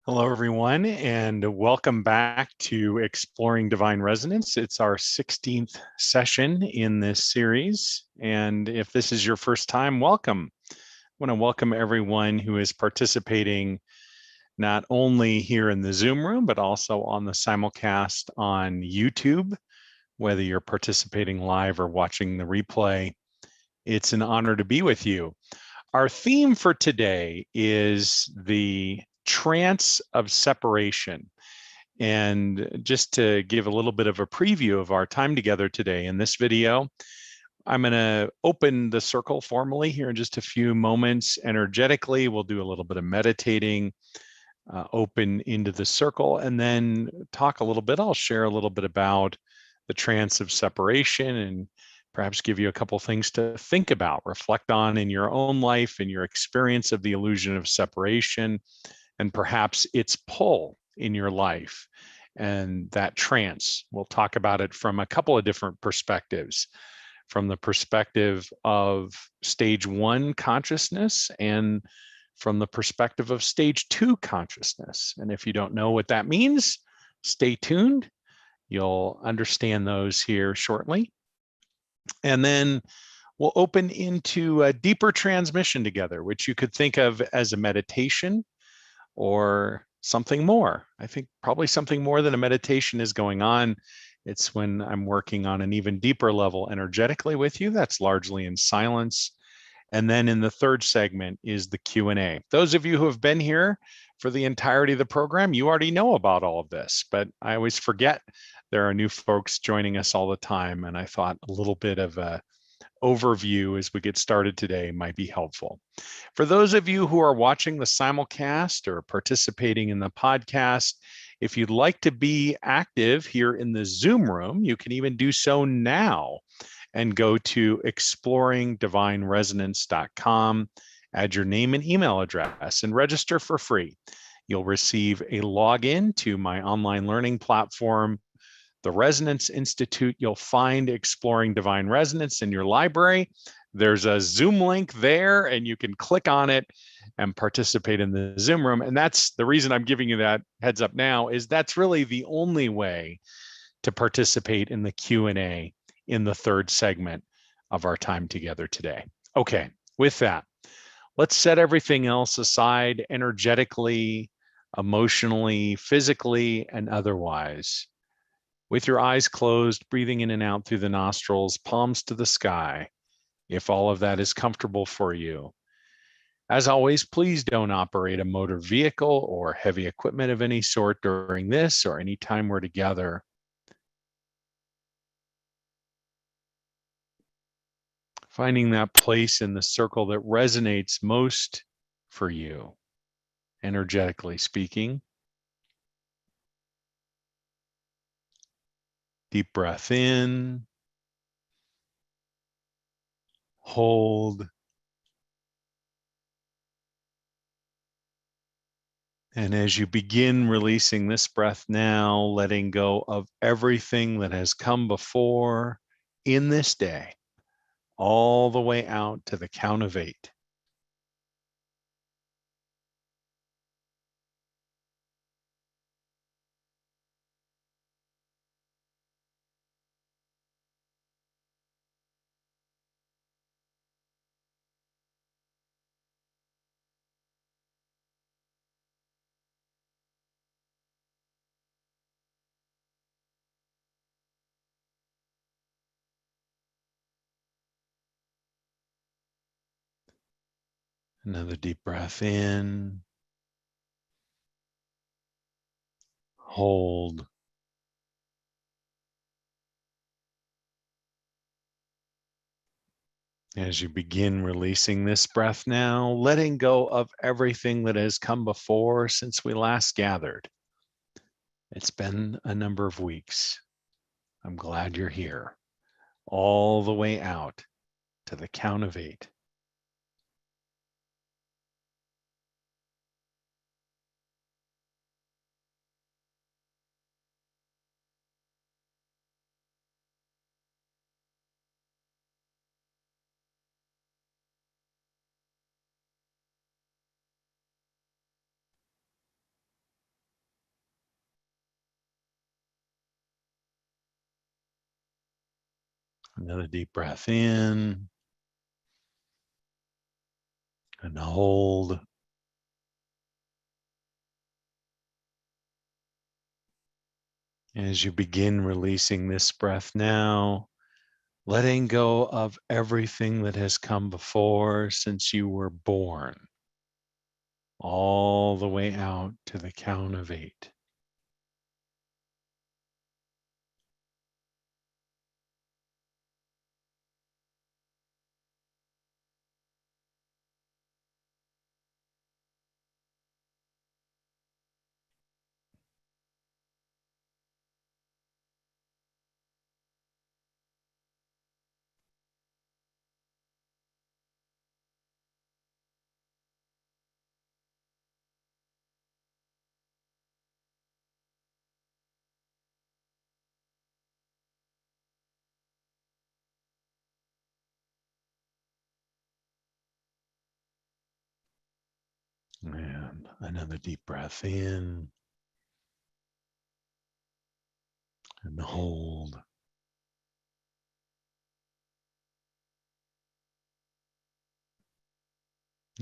Hello, everyone, and welcome back to Exploring Divine Resonance. It's our 16th session in this series. And if this is your first time, welcome. I want to welcome everyone who is participating not only here in the Zoom room, but also on the simulcast on YouTube, whether you're participating live or watching the replay. It's an honor to be with you. Our theme for today is the trance of separation. And just to give a little bit of a preview of our time together today in this video, I'm going to open the circle formally here in just a few moments. Energetically, we'll do a little bit of meditating, open into the circle, and then talk a little bit. I'll share a little bit about the trance of separation and perhaps give you a couple things to think about, reflect on in your own life and your experience of the illusion of separation, and perhaps its pull in your life and that trance. We'll talk about it from a couple of different perspectives, from the perspective of stage one consciousness and from the perspective of stage two consciousness. And if you don't know what that means, stay tuned. You'll understand those here shortly. And then we'll open into a deeper transmission together, which you could think of as a meditation or something more. I think probably something more than a meditation is going on. It's when I'm working on an even deeper level energetically with you. That's largely in silence. And then in the third segment is the Q&A. Those of you who have been here for the entirety of the program, you already know about all of this, but I always forget there are new folks joining us all the time. And I thought a little bit of a overview as we get started today might be helpful. For those of you who are watching the simulcast or participating in the podcast, if you'd like to be active here in the Zoom room, you can even do so now and go to exploringdivineresonance.com, add your name and email address, and register for free. You'll receive a login to my online learning platform, the Resonance Institute. You'll find Exploring Divine Resonance in your library. There's a Zoom link there, and you can click on it and participate in the Zoom room. And that's the reason I'm giving you that heads up now, is that's really the only way to participate in the Q&A in the third segment of our time together today. Okay, with that, let's set everything else aside energetically, emotionally, physically, and otherwise. With your eyes closed, breathing in and out through the nostrils, palms to the sky, if all of that is comfortable for you. As always, please don't operate a motor vehicle or heavy equipment of any sort during this or any time we're together. Finding that place in the circle that resonates most for you, energetically speaking. Deep breath in, hold, and as you begin releasing this breath now, letting go of everything that has come before in this day, all the way out to the count of 8. Another deep breath in, hold, as you begin releasing this breath now, letting go of everything that has come before since we last gathered. It's been a number of weeks. I'm glad you're here, all the way out to the count of 8. Another deep breath in and hold. As you begin releasing this breath now, letting go of everything that has come before since you were born, all the way out to the count of 8. And another deep breath in and hold.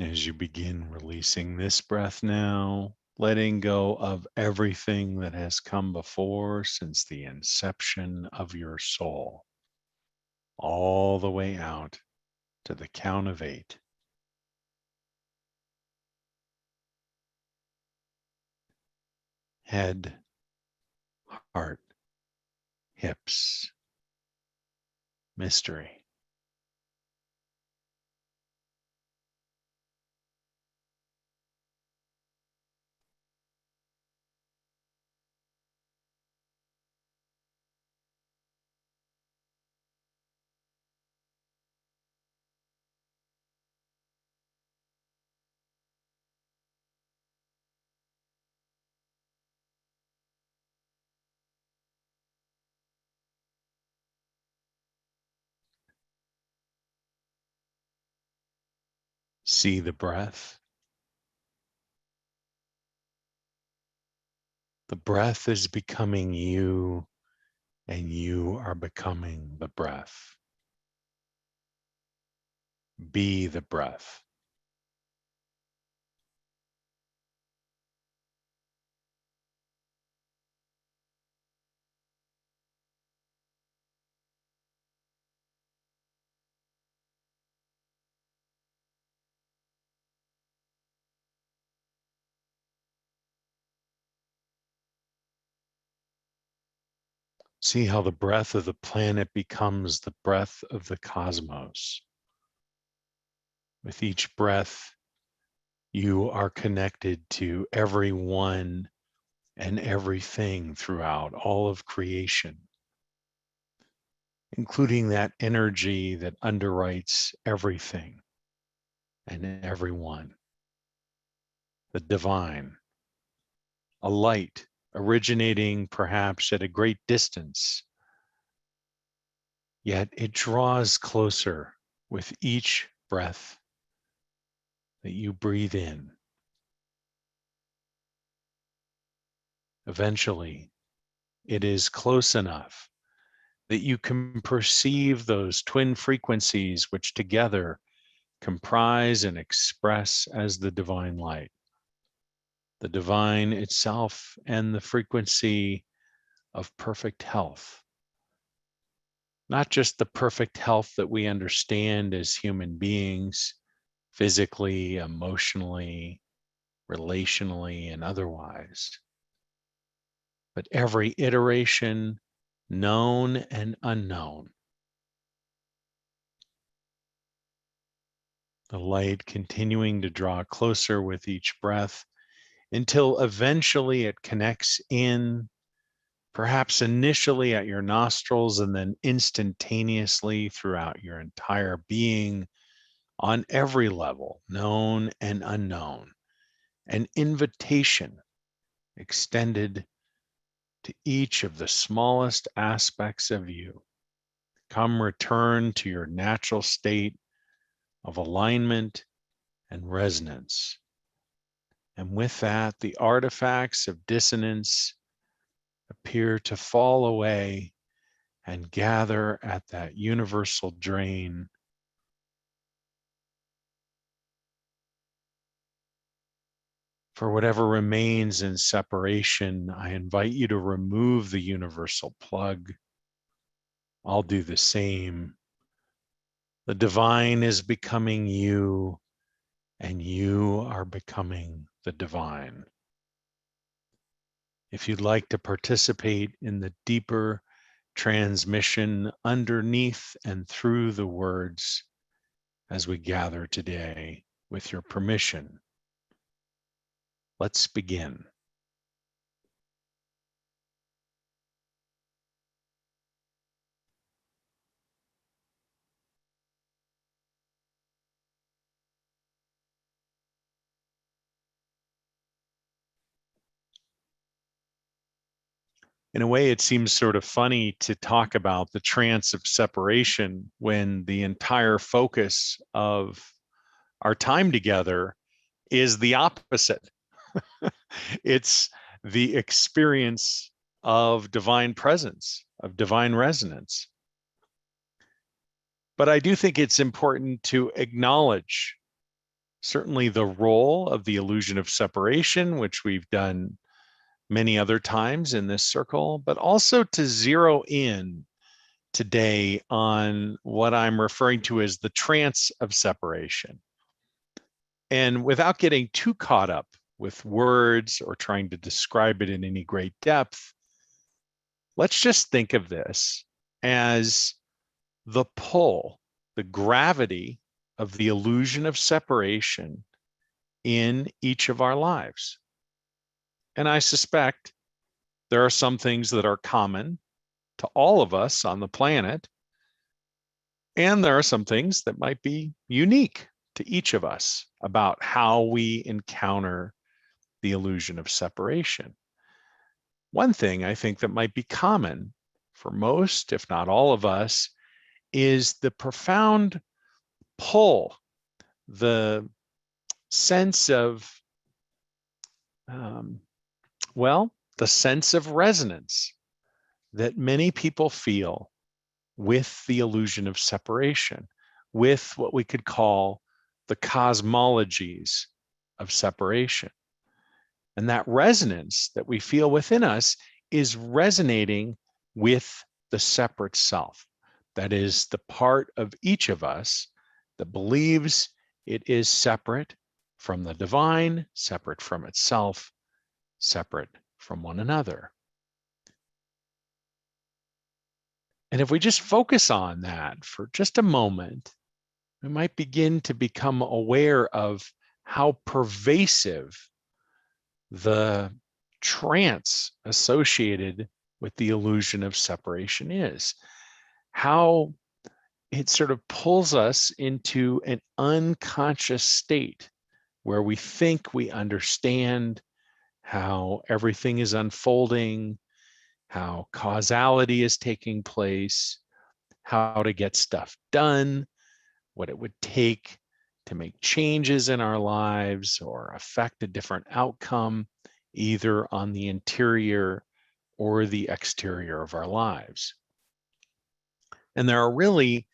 As you begin releasing this breath now, letting go of everything that has come before since the inception of your soul, all the way out to the count of 8. Head, heart, hips, mystery. See the breath. The breath is becoming you, and you are becoming the breath. Be the breath. See how the breath of the planet becomes the breath of the cosmos. With each breath, you are connected to everyone and everything throughout all of creation, including that energy that underwrites everything and everyone. The divine, a light originating perhaps at a great distance, yet it draws closer with each breath that you breathe in. Eventually, it is close enough that you can perceive those twin frequencies which together comprise and express as the divine light. The divine itself and the frequency of perfect health. Not just the perfect health that we understand as human beings, physically, emotionally, relationally, and otherwise, but every iteration, known and unknown. The light continuing to draw closer with each breath until eventually it connects in, perhaps initially at your nostrils and then instantaneously throughout your entire being on every level, known and unknown. An invitation extended to each of the smallest aspects of you. Come return to your natural state of alignment and resonance. And with that, the artifacts of dissonance appear to fall away and gather at that universal drain. For whatever remains in separation, I invite you to remove the universal plug. I'll do the same. The divine is becoming you, and you are becoming the divine. If you'd like to participate in the deeper transmission underneath and through the words as we gather today, with your permission, let's begin. In a way, it seems sort of funny to talk about the trance of separation when the entire focus of our time together is the opposite. It's the experience of divine presence, of divine resonance. But I do think it's important to acknowledge certainly the role of the illusion of separation, which we've done many other times in this circle, but also to zero in today on what I'm referring to as the trance of separation. And without getting too caught up with words or trying to describe it in any great depth, let's just think of this as the pull, the gravity of the illusion of separation in each of our lives. And I suspect there are some things that are common to all of us on the planet, and there are some things that might be unique to each of us about how we encounter the illusion of separation. One thing I think that might be common for most, if not all of us, is the profound pull, the sense of, the sense of resonance that many people feel with the illusion of separation, with what we could call the cosmologies of separation. And that resonance that we feel within us is resonating with the separate self. That is the part of each of us that believes it is separate from the divine, separate from itself, separate from one another. And if we just focus on that for just a moment, we might begin to become aware of how pervasive the trance associated with the illusion of separation is, how it sort of pulls us into an unconscious state where we think we understand how everything is unfolding, how causality is taking place, how to get stuff done, what it would take to make changes in our lives or affect a different outcome, either on the interior or the exterior of our lives. And there are really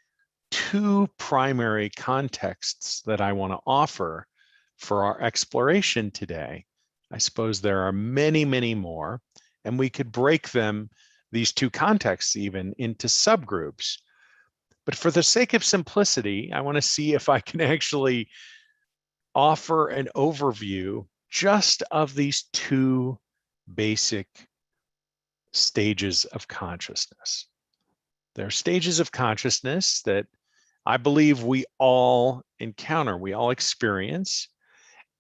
two primary contexts that I want to offer for our exploration today. I suppose there are many, many more, and we could break them, these two contexts even, into subgroups. But for the sake of simplicity, I want to see if I can actually offer an overview just of these two basic stages of consciousness. There are stages of consciousness that I believe we all encounter, we all experience.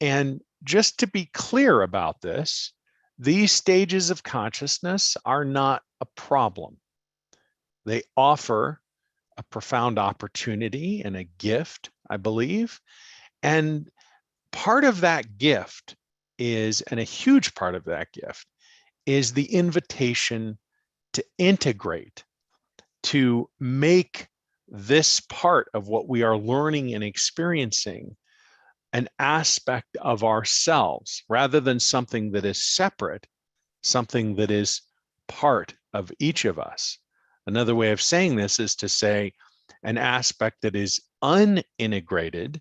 And just to be clear about this, these stages of consciousness are not a problem. They offer a profound opportunity and a gift, I believe. And part of that gift is, and a huge part of that gift, is the invitation to integrate, to make this part of what we are learning and experiencing an aspect of ourselves rather than something that is separate, something that is part of each of us. Another way of saying this is to say an aspect that is unintegrated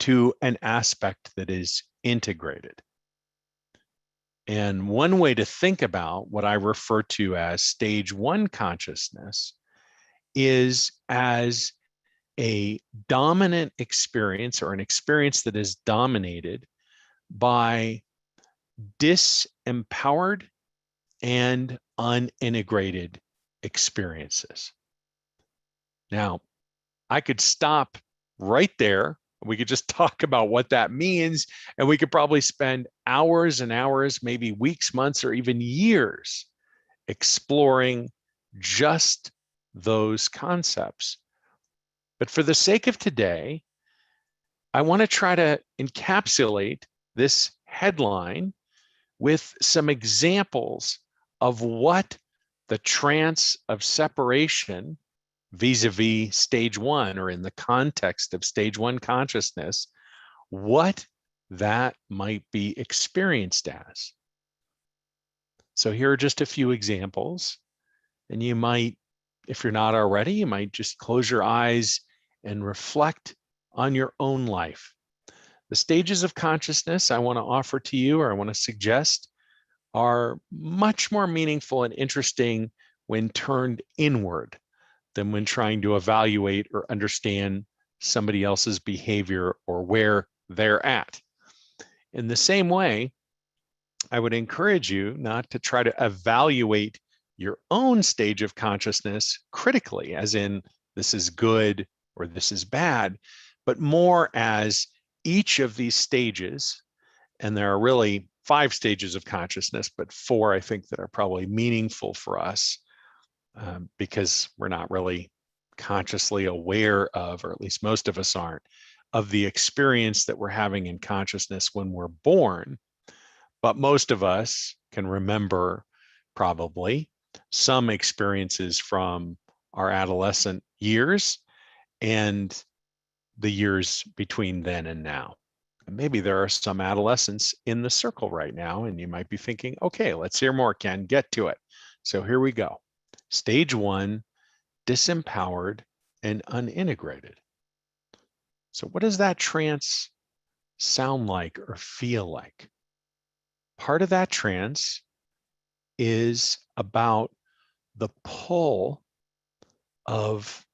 to an aspect that is integrated. And one way to think about what I refer to as stage one consciousness is as a dominant experience, or an experience that is dominated by disempowered and unintegrated experiences. Now, I could stop right there. We could just talk about what that means, and we could probably spend hours and hours, maybe weeks, months, or even years exploring just those concepts. But for the sake of today, I want to try to encapsulate this headline with some examples of what the trance of separation vis-a-vis stage one, or in the context of stage one consciousness, what that might be experienced as. So here are just a few examples, and you might, if you're not already, you might just close your eyes and reflect on your own life. The stages of consciousness I want to offer to you, or I want to suggest, are much more meaningful and interesting when turned inward than when trying to evaluate or understand somebody else's behavior or where they're at. In the same way, I would encourage you not to try to evaluate your own stage of consciousness critically, as in this is good or this is bad, but more as each of these stages, and there are really 5 stages of consciousness, but 4 I think that are probably meaningful for us, because we're not really consciously aware of, or at least most of us aren't, of the experience that we're having in consciousness when we're born. But most of us can remember probably some experiences from our adolescent years and the years between then and now. And maybe there are some adolescents in the circle right now, and you might be thinking, okay, let's hear more, Ken, get to it. So here we go. Stage one, disempowered and unintegrated. So what does that trance sound like or feel like? Part of that trance is about the pull of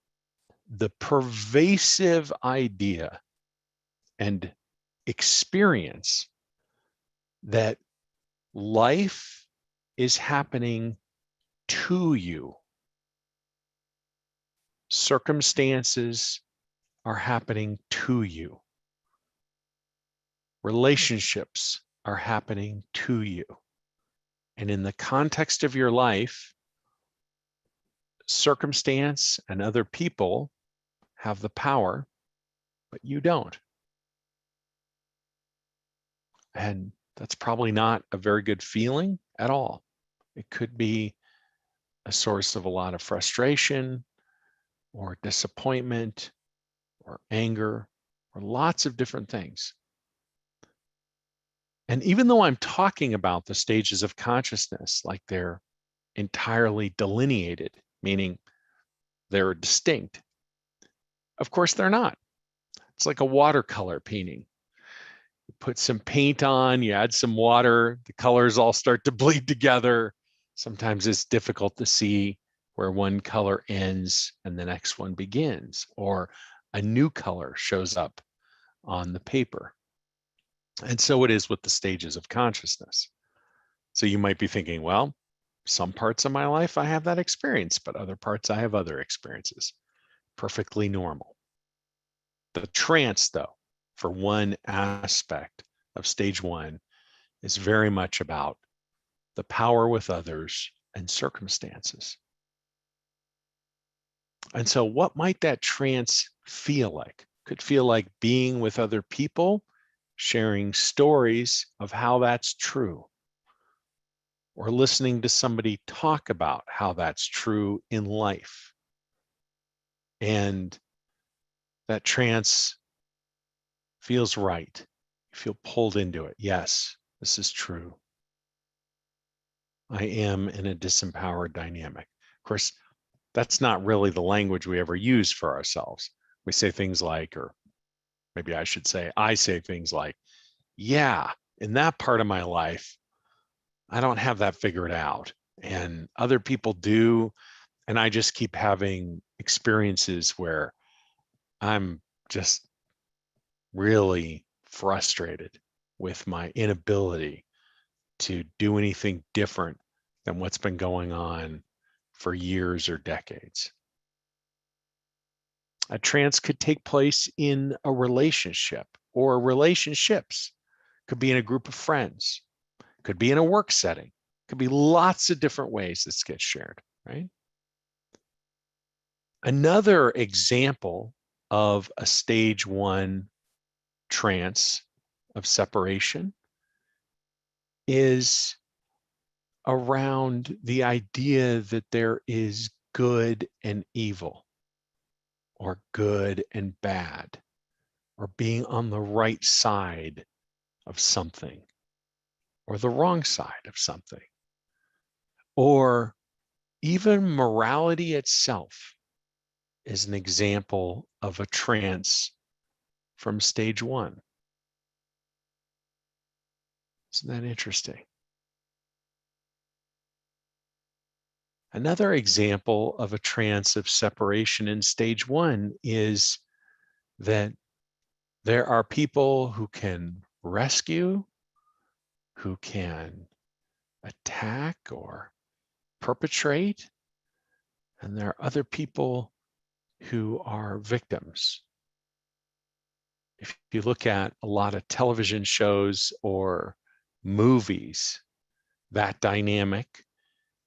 the pervasive idea and experience that life is happening to you. Circumstances are happening to you. Relationships are happening to you. And in the context of your life, circumstance and other people have the power, but you don't. And that's probably not a very good feeling at all. It could be a source of a lot of frustration or disappointment or anger or lots of different things. And even though I'm talking about the stages of consciousness like they're entirely delineated, meaning they're distinct, of course they're not. It's like a watercolor painting. You put some paint on, you add some water, the colors all start to bleed together. Sometimes it's difficult to see where one color ends and the next one begins, or a new color shows up on the paper. And so it is with the stages of consciousness. So you might be thinking, well, some parts of my life I have that experience, but other parts I have other experiences. Perfectly normal. The trance, though, for one aspect of stage one, is very much about the power with others and circumstances. And so what might that trance feel like? Could feel like being with other people, sharing stories of how that's true, or listening to somebody talk about how that's true in life. And that trance feels right. You feel pulled into it. Yes, this is true. I am in a disempowered dynamic. Of course, that's not really the language we ever use for ourselves. We say things like, or maybe I say things like, yeah, in that part of my life, I don't have that figured out. And other people do. And I just keep having experiences where I'm just really frustrated with my inability to do anything different than what's been going on for years or decades. A trance could take place in a relationship or relationships, could be in a group of friends, could be in a work setting, could be lots of different ways this gets shared, right? Another example of a stage 1 trance of separation is around the idea that there is good and evil, or good and bad, or being on the right side of something, or the wrong side of something, or even morality itself is an example of a trance from stage 1. Isn't that interesting? Another example of a trance of separation in stage 1 is that there are people who can rescue, who can attack or perpetrate, and there are other people who are victims. If you look at a lot of television shows or movies, that dynamic,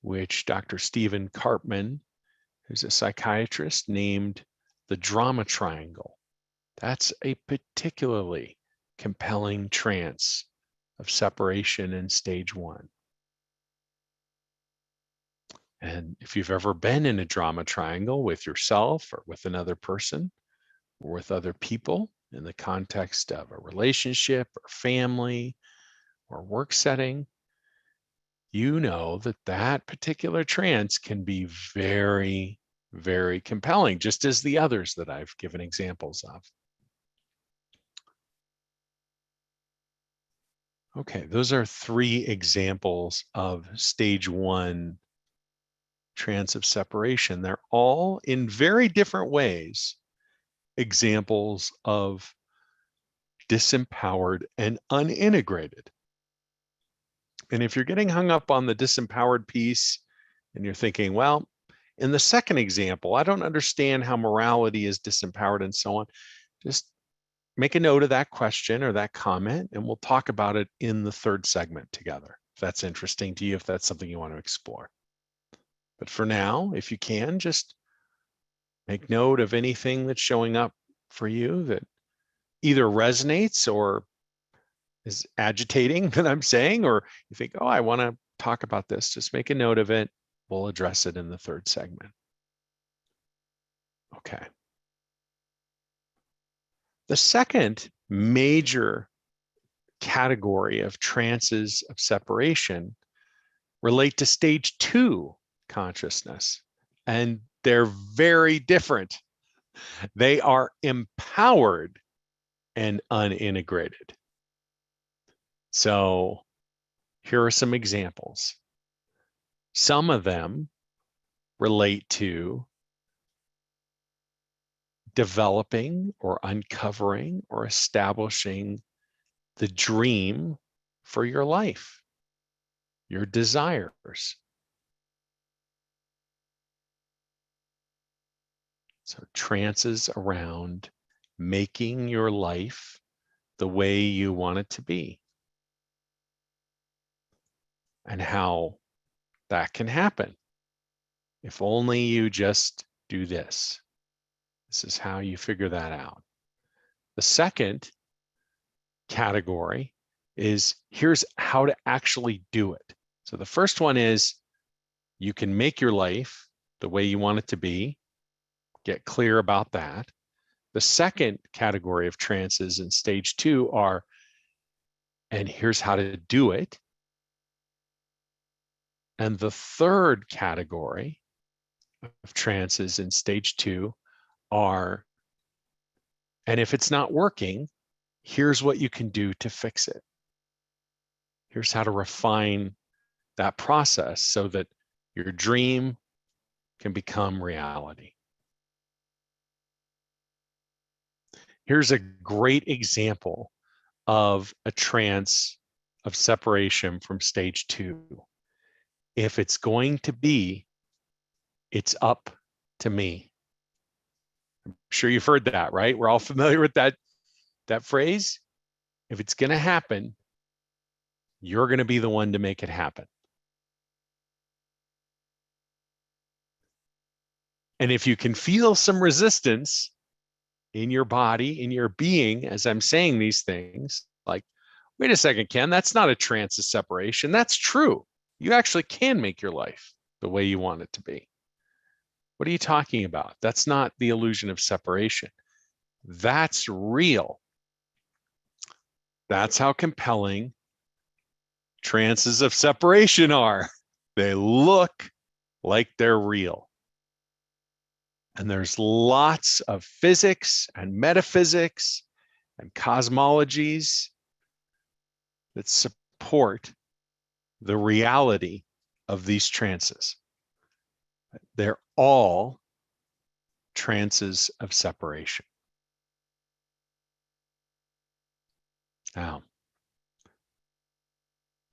which Dr. Stephen Karpman, who's a psychiatrist, named the drama triangle. That's a particularly compelling trance of separation in stage 1. And if you've ever been in a drama triangle with yourself or with another person or with other people in the context of a relationship or family or work setting, you know that that particular trance can be very, very compelling, just as the others that I've given examples of. Okay, those are 3 examples of stage 1 trance of separation. They're all in very different ways examples of disempowered and unintegrated. And if you're getting hung up on the disempowered piece and you're thinking, well, in the second example, I don't understand how morality is disempowered and so on, just make a note of that question or that comment, and we'll talk about it in the third segment together. If that's interesting to you, if that's something you want to explore. But for now, if you can, just make note of anything that's showing up for you that either resonates or is agitating that I'm saying, or you think, oh, I want to talk about this. Just make a note of it. We'll address it in the third segment. Okay. The second major category of trances of separation relate to stage 2 consciousness, and they're very different. They are empowered and unintegrated. So here are some examples. Some of them relate to developing or uncovering or establishing the dream for your life, your desires. So trances around making your life the way you want it to be, and how that can happen. If only you just do this. This is how you figure that out. The second category is here's how to actually do it. So the first one is you can make your life the way you want it to be, get clear about that. The second category of trances in stage 2 are, and here's how to do it. And the third category of trances in stage 2 are, and if it's not working, here's what you can do to fix it. Here's how to refine that process so that your dream can become reality. Here's a great example of a trance of separation from stage 2. If it's going to be, it's up to me. I'm sure you've heard that, right? We're all familiar with that phrase. If it's going to happen, you're going to be the one to make it happen. And if you can feel some resistance in your body, in your being, as I'm saying these things, like, wait a second, Ken, that's not a trance of separation. That's true. You actually can make your life the way you want it to be. What are you talking about? That's not the illusion of separation. That's real. That's how compelling trances of separation are. They look like they're real. And there's lots of physics and metaphysics and cosmologies that support the reality of these trances. They're all trances of separation. Now,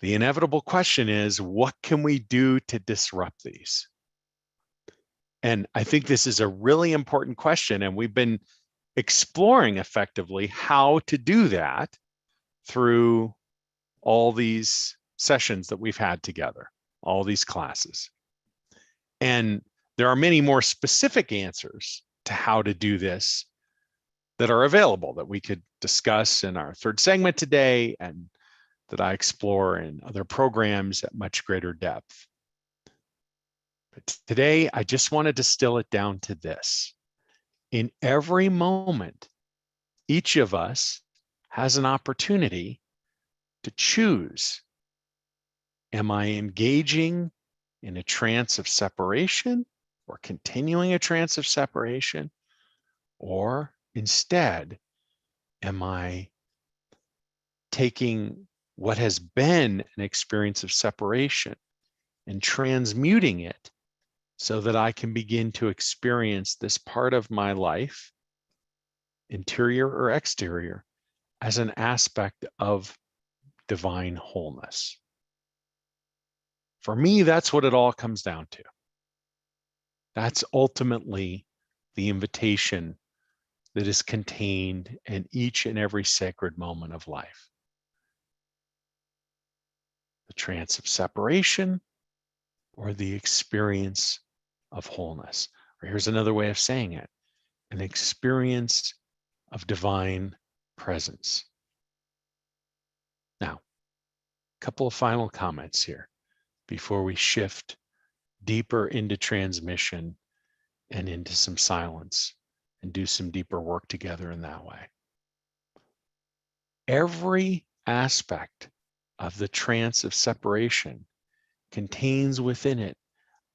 the inevitable question is, what can we do to disrupt these? And I think this is a really important question, and we've been exploring effectively how to do that through all these sessions that we've had together, all these classes. And there are many more specific answers to how to do this that are available that we could discuss in our third segment today and that I explore in other programs at much greater depth. But today, I just want to distill it down to this. In every moment, each of us has an opportunity to choose. Am I engaging in a trance of separation or continuing a trance of separation? Or instead, am I taking what has been an experience of separation and transmuting it so that I can begin to experience this part of my life, interior or exterior, as an aspect of divine wholeness? For me, that's what it all comes down to. That's ultimately the invitation that is contained in each and every sacred moment of life. The trance of separation or the experience of wholeness. Or here's another way of saying it, an experience of divine presence. Now, a couple of final comments here before we shift deeper into transmission and into some silence and do some deeper work together in that way. Every aspect of the trance of separation contains within it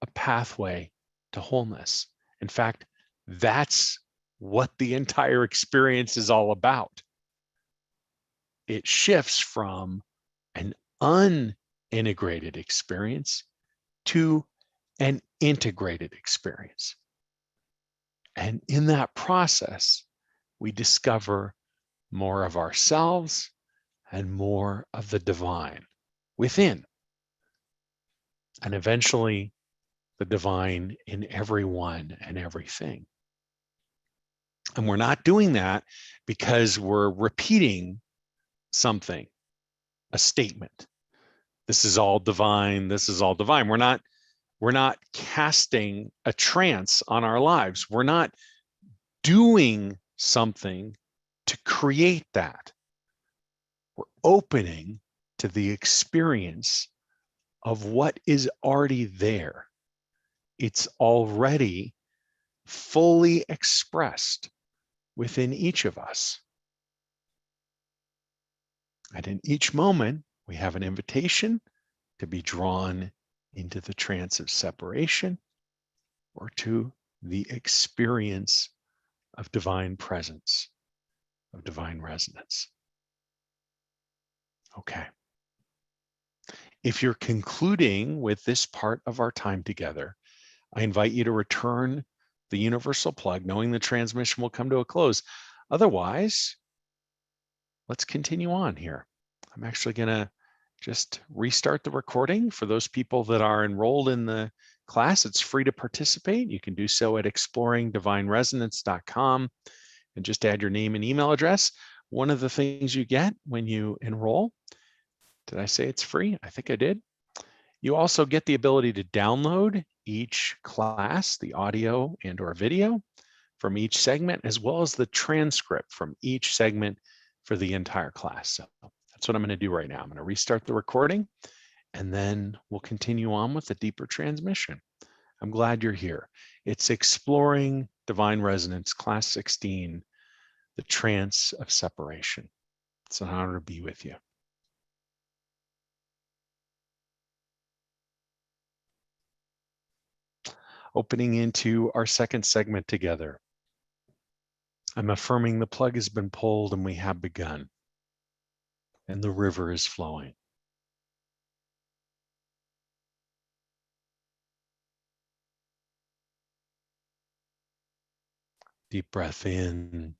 a pathway to wholeness. In fact, that's what the entire experience is all about. It shifts from an unintegrated experience to an integrated experience. And in that process, we discover more of ourselves and more of the divine within. And eventually, the divine in everyone and everything. And we're not doing that because we're repeating something, a statement. This is all divine. This is all divine. We're not casting a trance on our lives. We're not doing something to create that. We're opening to the experience of what is already there. It's already fully expressed within each of us. And in each moment, we have an invitation to be drawn into the trance of separation or to the experience of divine presence, of divine resonance. Okay. If you're concluding with this part of our time together, I invite you to return the universal plug, knowing the transmission will come to a close. Otherwise, let's continue on here. I'm actually going to just restart the recording. For those people that are enrolled in the class, it's free to participate. You can do so at exploringdivineresonance.com and just add your name and email address. One of the things you get when you enroll, did I say it's free? I think I did. You also get the ability to download each class, the audio and or video from each segment, as well as the transcript from each segment for the entire class. So that's what I'm going to do right now. I'm going to restart the recording, and then we'll continue on with the deeper transmission. I'm glad you're here. It's Exploring Divine Resonance, Class 16, the Trance of Separation. It's an honor to be with you. Opening into our second segment together. I'm affirming the plug has been pulled and we have begun, and the river is flowing. Deep breath in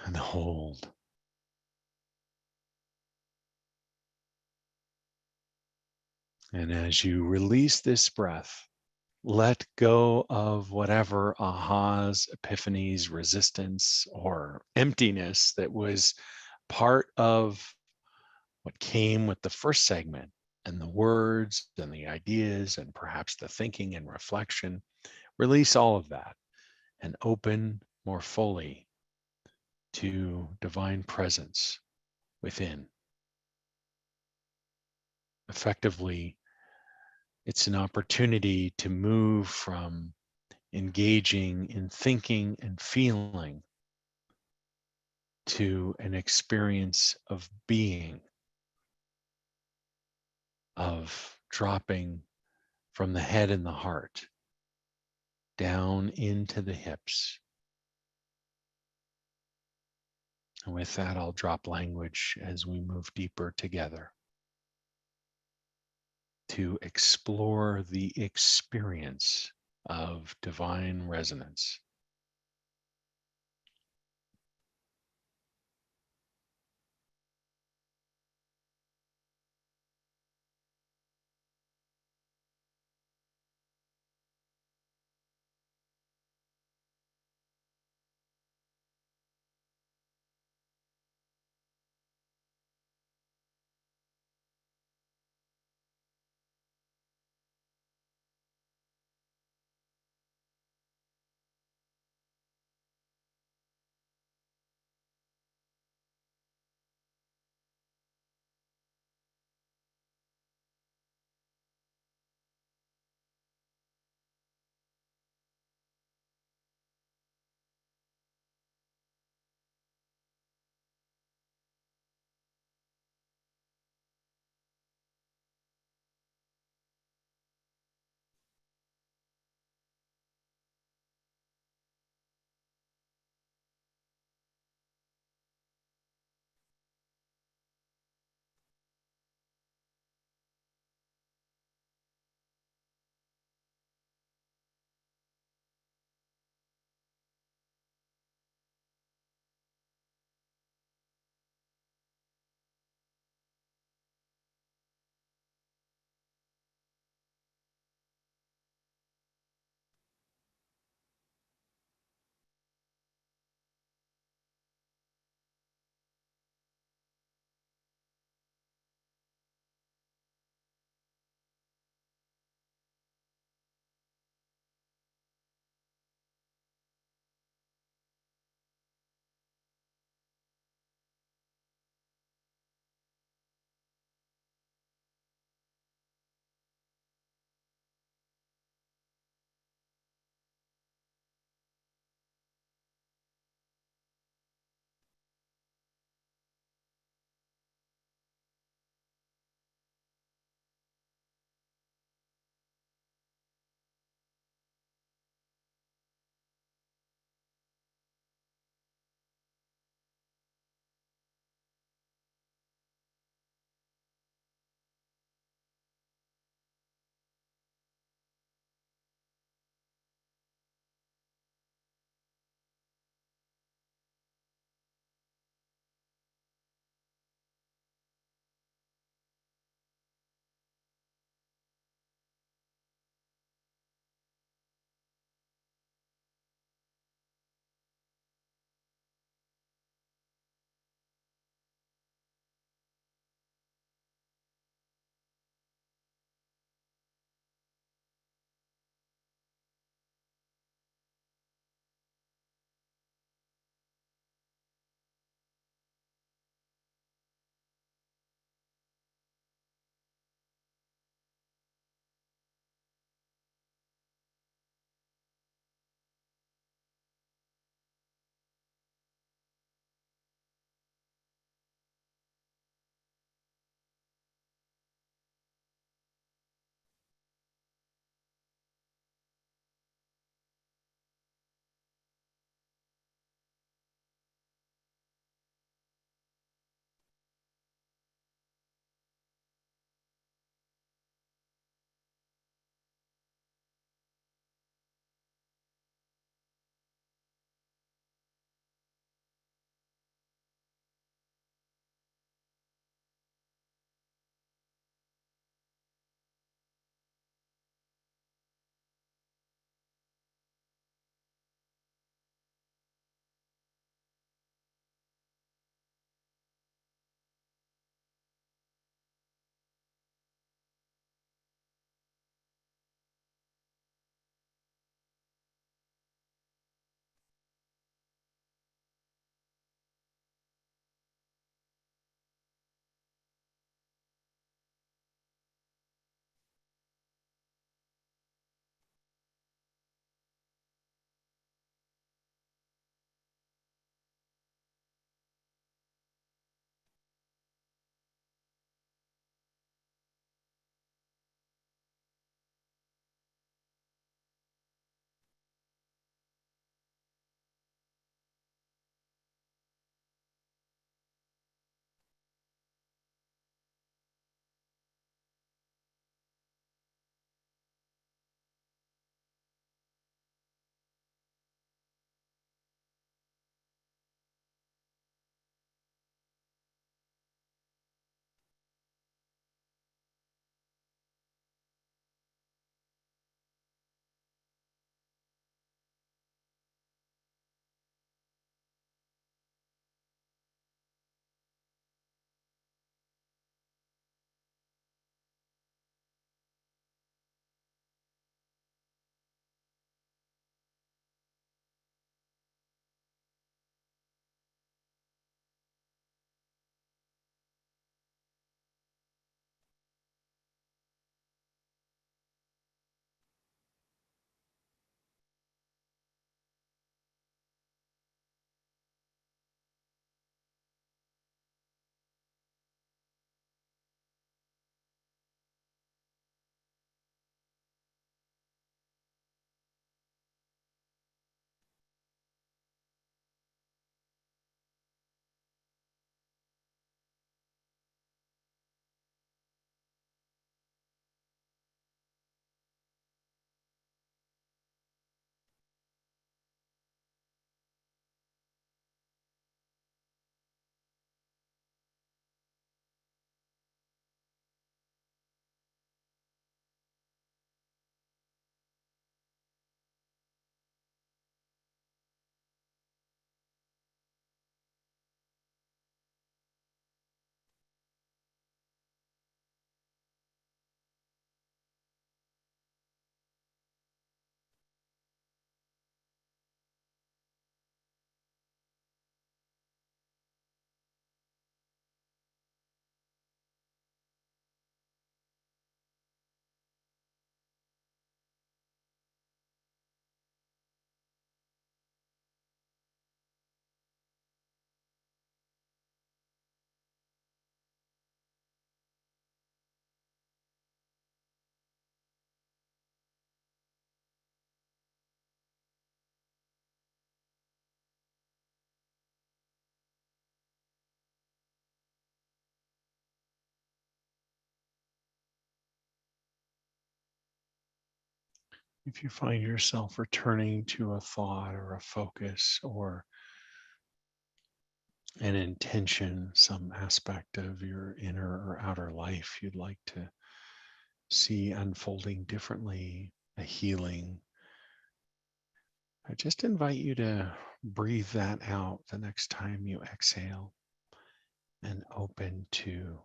and hold. And as you release this breath, let go of whatever ahas, epiphanies, resistance, or emptiness that was part of what came with the first segment, and the words and the ideas and perhaps the thinking and reflection. Release all of that and open more fully to divine presence within. Effectively, it's an opportunity to move from engaging in thinking and feeling to an experience of being, of dropping from the head and the heart down into the hips. And with that, I'll drop language as we move deeper together to explore the experience of divine resonance. If you find yourself returning to a thought or a focus or an intention, some aspect of your inner or outer life you'd like to see unfolding differently, a healing, I just invite you to breathe that out the next time you exhale and open to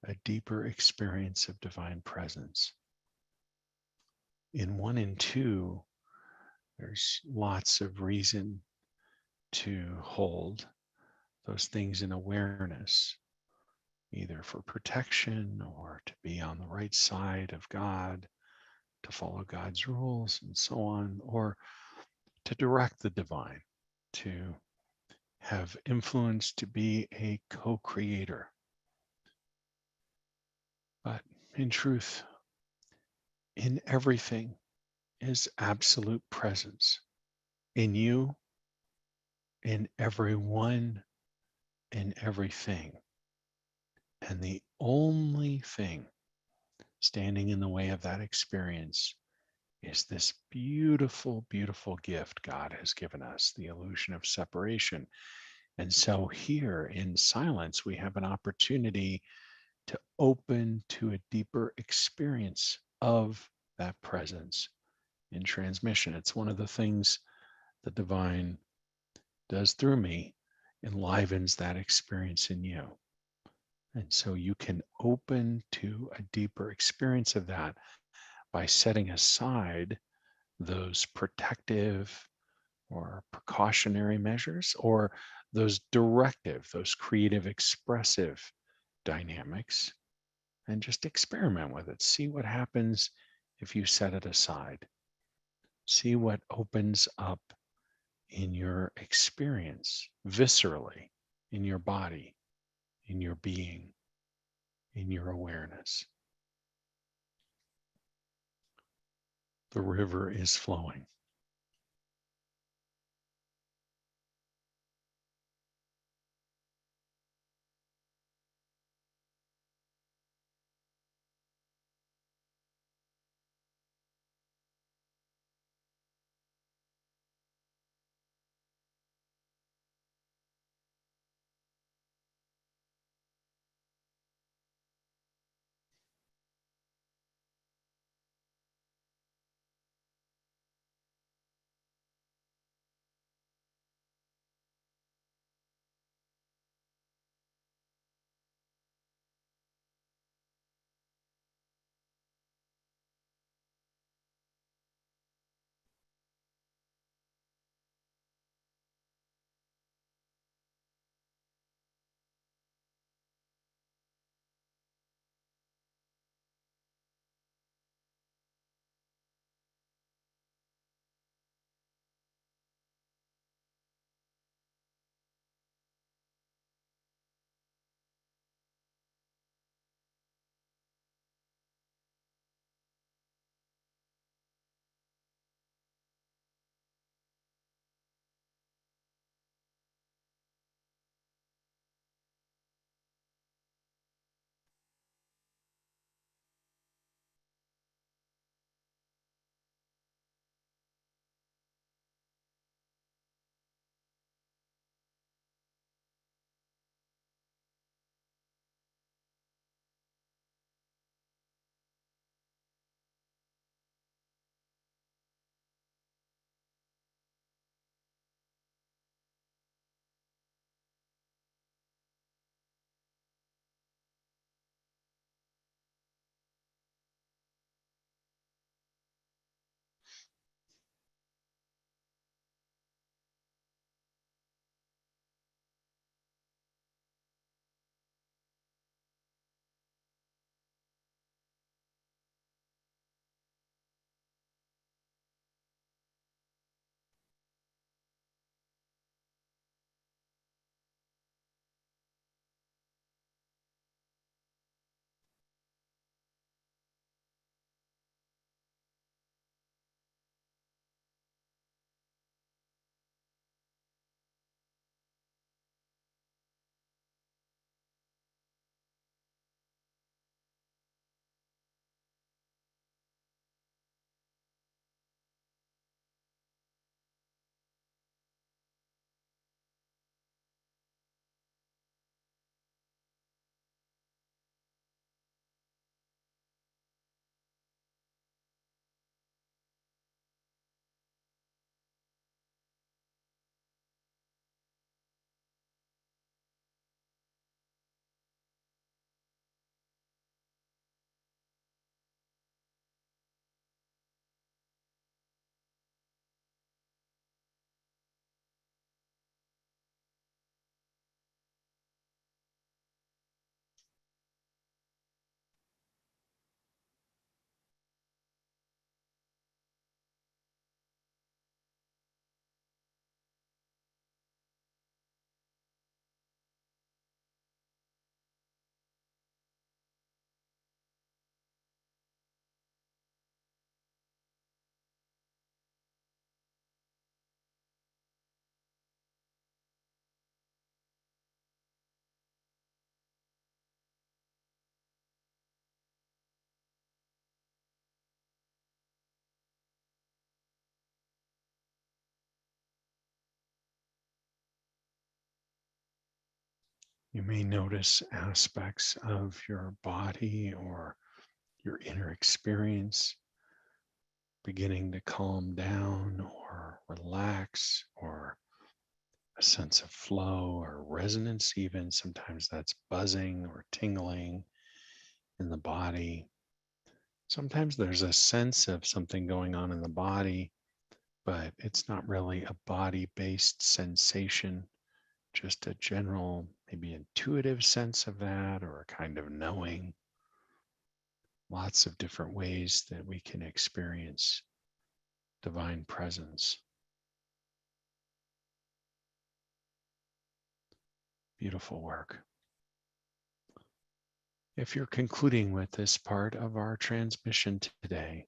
a deeper experience of divine presence. In 1 and 2, there's lots of reason to hold those things in awareness, either for protection or to be on the right side of God, to follow God's rules and so on, or to direct the divine, to have influence, to be a co-creator. But in truth, in everything is absolute presence. In you, in everyone, in everything. And the only thing standing in the way of that experience is this beautiful, beautiful gift God has given us, the illusion of separation. And so here in silence, we have an opportunity to open to a deeper experience of that presence in transmission. It's one of the things the divine does through me, enlivens that experience in you. And so you can open to a deeper experience of that by setting aside those protective or precautionary measures or those directive, those creative, expressive dynamics, and just experiment with it. See what happens if you set it aside. See what opens up in your experience, viscerally, in your body, in your being, in your awareness. The river is flowing. You may notice aspects of your body or your inner experience beginning to calm down or relax, or a sense of flow or resonance even. Sometimes that's buzzing or tingling in the body. Sometimes there's a sense of something going on in the body, but it's not really a body-based sensation, just a general, maybe intuitive sense of that, or a kind of knowing. Lots of different ways that we can experience divine presence. Beautiful work. If you're concluding with this part of our transmission today,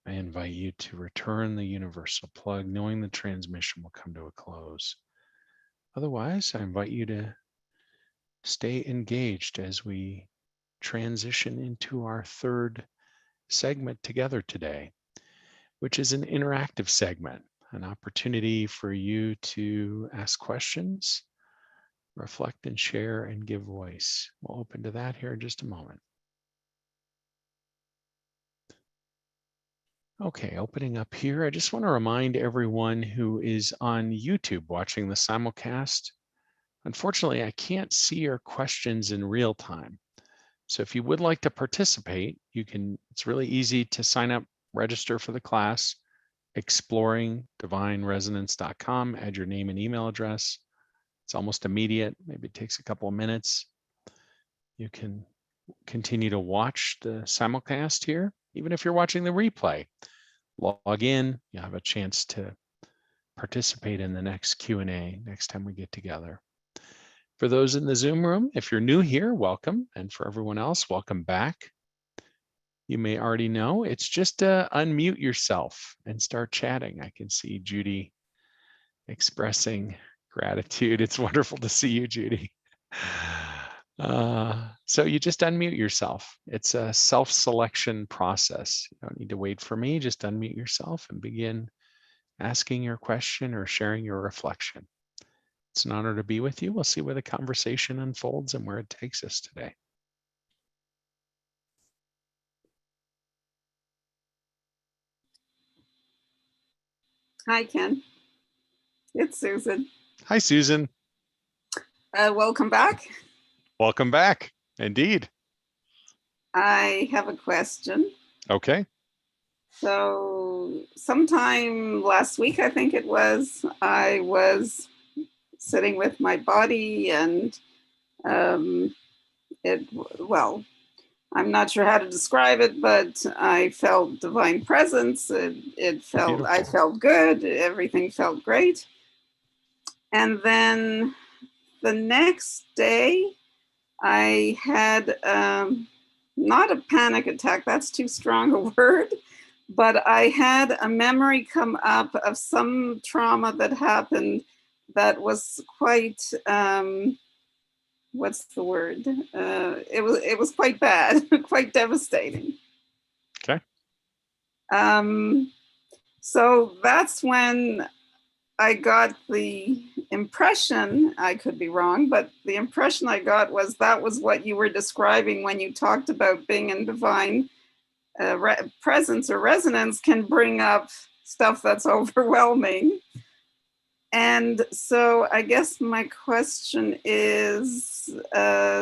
I invite you to return the universal plug, knowing the transmission will come to a close. Otherwise, I invite you to stay engaged as we transition into our third segment together today, which is an interactive segment, an opportunity for you to ask questions, reflect and share, and give voice. We'll open to that here in just a moment. Okay, opening up here, I just want to remind everyone who is on YouTube watching the simulcast. Unfortunately, I can't see your questions in real time. So if you would like to participate, it's really easy to sign up, register for the class, exploringdivineresonance.com, add your name and email address. It's almost immediate. Maybe it takes a couple of minutes. You can continue to watch the simulcast here, even if you're watching the replay. Log in, you have a chance to participate in the next Q&A next time we get together. For those in the Zoom room, if you're new here, welcome. And for everyone else, welcome back. You may already know, it's just to unmute yourself and start chatting. I can see Judy expressing gratitude. It's wonderful to see you, Judy. So you just unmute yourself. It's a self-selection process. You don't need to wait for me. Just unmute yourself and begin asking your question or sharing your reflection. It's an honor to be with you. We'll see where the conversation unfolds and where it takes us today. Hi, Ken. It's Susan. Hi, Susan. Welcome back. Welcome back. Indeed. I have a question. Okay. So sometime last week, I think it was, I was sitting with my body and well, I'm not sure how to describe it, but I felt divine presence. I felt good. Everything felt great. And then the next day, I had not a panic attack, that's too strong a word, but I had a memory come up of some trauma that happened that was quite, what's the word? It was quite bad, quite devastating. Okay. So that's when I got the impression, I could be wrong, but the impression I got was that was what you were describing when you talked about being in divine presence or resonance can bring up stuff that's overwhelming. And so I guess my question is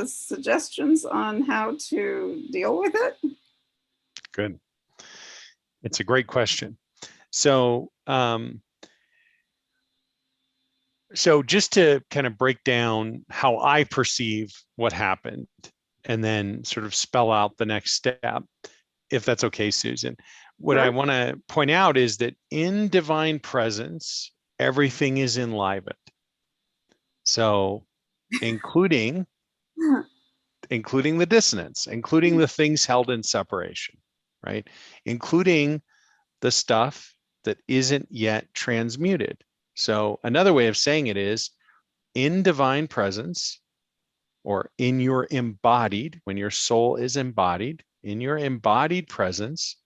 suggestions on how to deal with it. Good. It's a great question. So just to kind of break down how I perceive what happened and then sort of spell out the next step, if that's okay, Susan. What I want to point out is that in divine presence, everything is enlivened. So including the dissonance, including the things held in separation, right? Including the stuff that isn't yet transmuted. So another way of saying it is, in divine presence, or in your embodied, when your soul is embodied, in your embodied presence,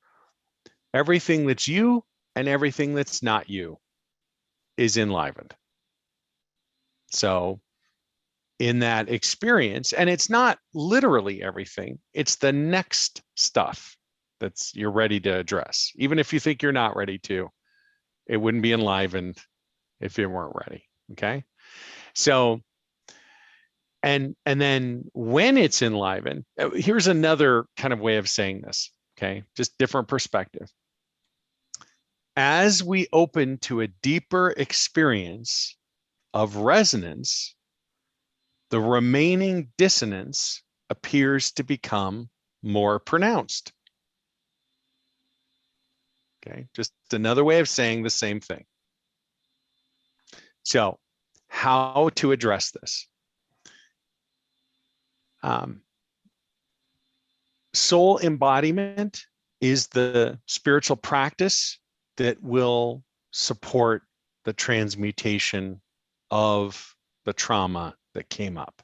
everything that's you and everything that's not you is enlivened. So in that experience. And it's not literally everything. It's the next stuff that's you're ready to address. Even if you think you're not ready to, it wouldn't be enlivened if you weren't ready. Okay. So, and then when it's enlivened, here's another kind of way of saying this. Okay. Just different perspective. As we open to a deeper experience of resonance, the remaining dissonance appears to become more pronounced. Okay, just another way of saying the same thing. So, how to address this? Soul embodiment is the spiritual practice that will support the transmutation of the trauma that came up.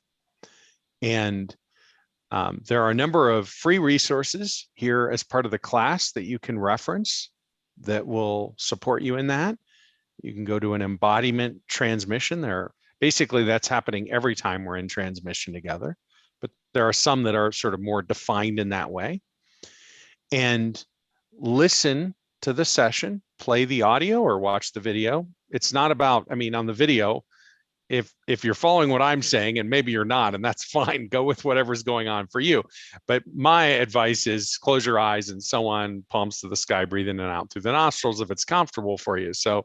And there are a number of free resources here as part of the class that you can reference that will support you in that. You can go to an embodiment transmission. Basically that's happening every time we're in transmission together, but there are some that are sort of more defined in that way. And listen to the session, play the audio or watch the video. It's not about, I mean, on the video, if you're following what I'm saying, and maybe you're not, and that's fine, go with whatever's going on for you. But my advice is close your eyes and so on, palms to the sky, breathe in and out through the nostrils if it's comfortable for you. So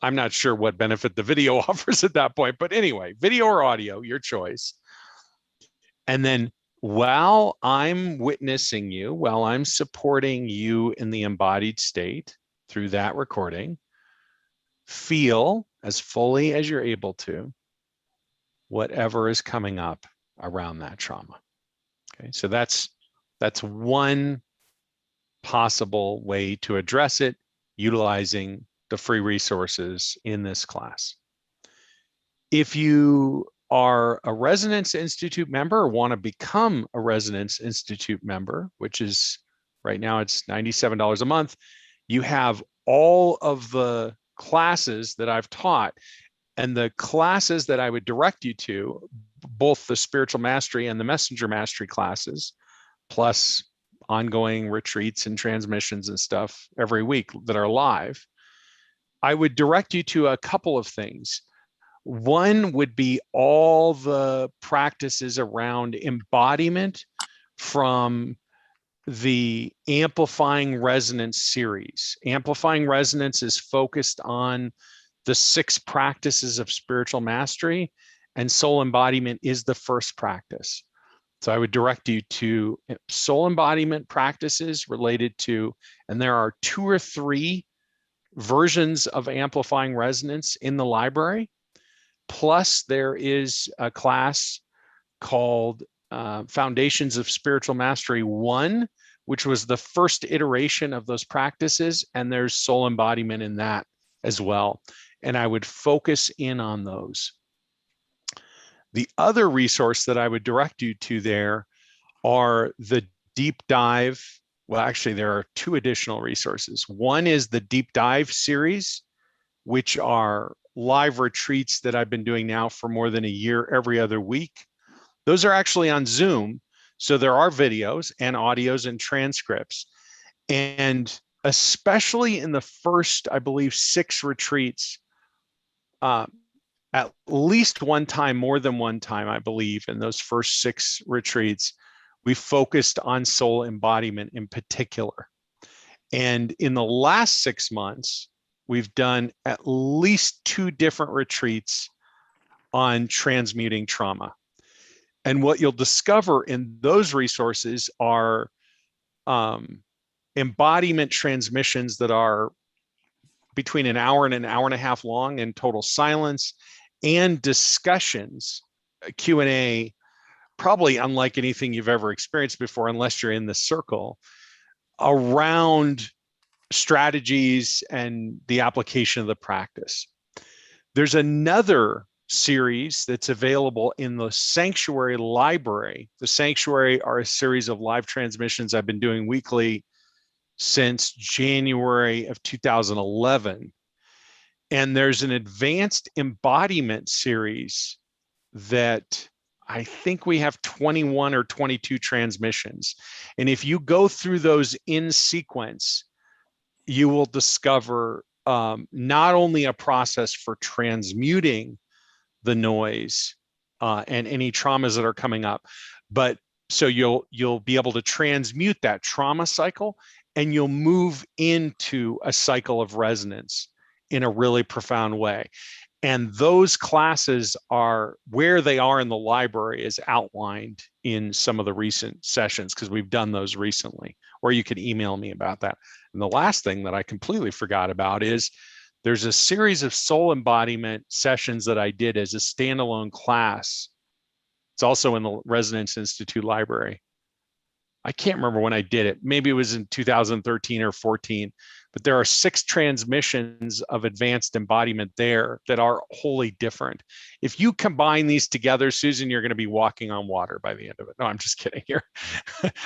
I'm not sure what benefit the video offers at that point, but anyway, video or audio, your choice. And then while I'm witnessing you, while I'm supporting you in the embodied state through that recording, feel as fully as you're able to whatever is coming up around that trauma. Okay, so that's one possible way to address it, utilizing the free resources in this class. If you are a Resonance Institute member or want to become a Resonance Institute member, which is right now it's $97 a month, you have all of the classes that I've taught. And the classes that I would direct you to, both the spiritual mastery and the messenger mastery classes, plus ongoing retreats and transmissions and stuff every week that are live, I would direct you to a couple of things. One would be all the practices around embodiment from the Amplifying Resonance series. Amplifying Resonance is focused on the 6 practices of spiritual mastery, and soul embodiment is the first practice. So I would direct you to soul embodiment practices related to, and there are 2 or 3 versions of Amplifying Resonance in the library. Plus there is a class called Foundations of Spiritual Mastery 1, which was the first iteration of those practices. And there's soul embodiment in that as well. And I would focus in on those. The other resource that I would direct you to there are the deep dive. Well, actually, there are 2 additional resources. One is the deep dive series, which are live retreats that I've been doing now for more than a year, every other week. Those are actually on Zoom. So there are videos and audios and transcripts. And especially in the first, I believe, 6 retreats, at least one time, more than one time, I believe, in those first 6 retreats, we focused on soul embodiment in particular. And in the last 6 months, we've done at least 2 different retreats on transmuting trauma. And what you'll discover in those resources are embodiment transmissions that are between an hour and an hour and a half long in total silence, and discussions, Q&A, probably unlike anything you've ever experienced before, unless you're in the circle, around strategies and the application of the practice. There's another series that's available in the Sanctuary library. The Sanctuary are a series of live transmissions I've been doing weekly since January of 2011. And there's an advanced embodiment series that I think we have 21 or 22 transmissions. And if you go through those in sequence, you will discover not only a process for transmuting the noise and any traumas that are coming up, but so you'll be able to transmute that trauma cycle, and you'll move into a cycle of resonance in a really profound way. And those classes are where they are in the library is outlined in some of the recent sessions, because we've done those recently, or you could email me about that. And the last thing that I completely forgot about is there's a series of soul embodiment sessions that I did as a standalone class. It's also in the Resonance Institute library. I can't remember when I did it. Maybe it was in 2013 or 14, but there are 6 transmissions of advanced embodiment there that are wholly different. If you combine these together, Susan, you're going to be walking on water by the end of it. No, I'm just kidding here.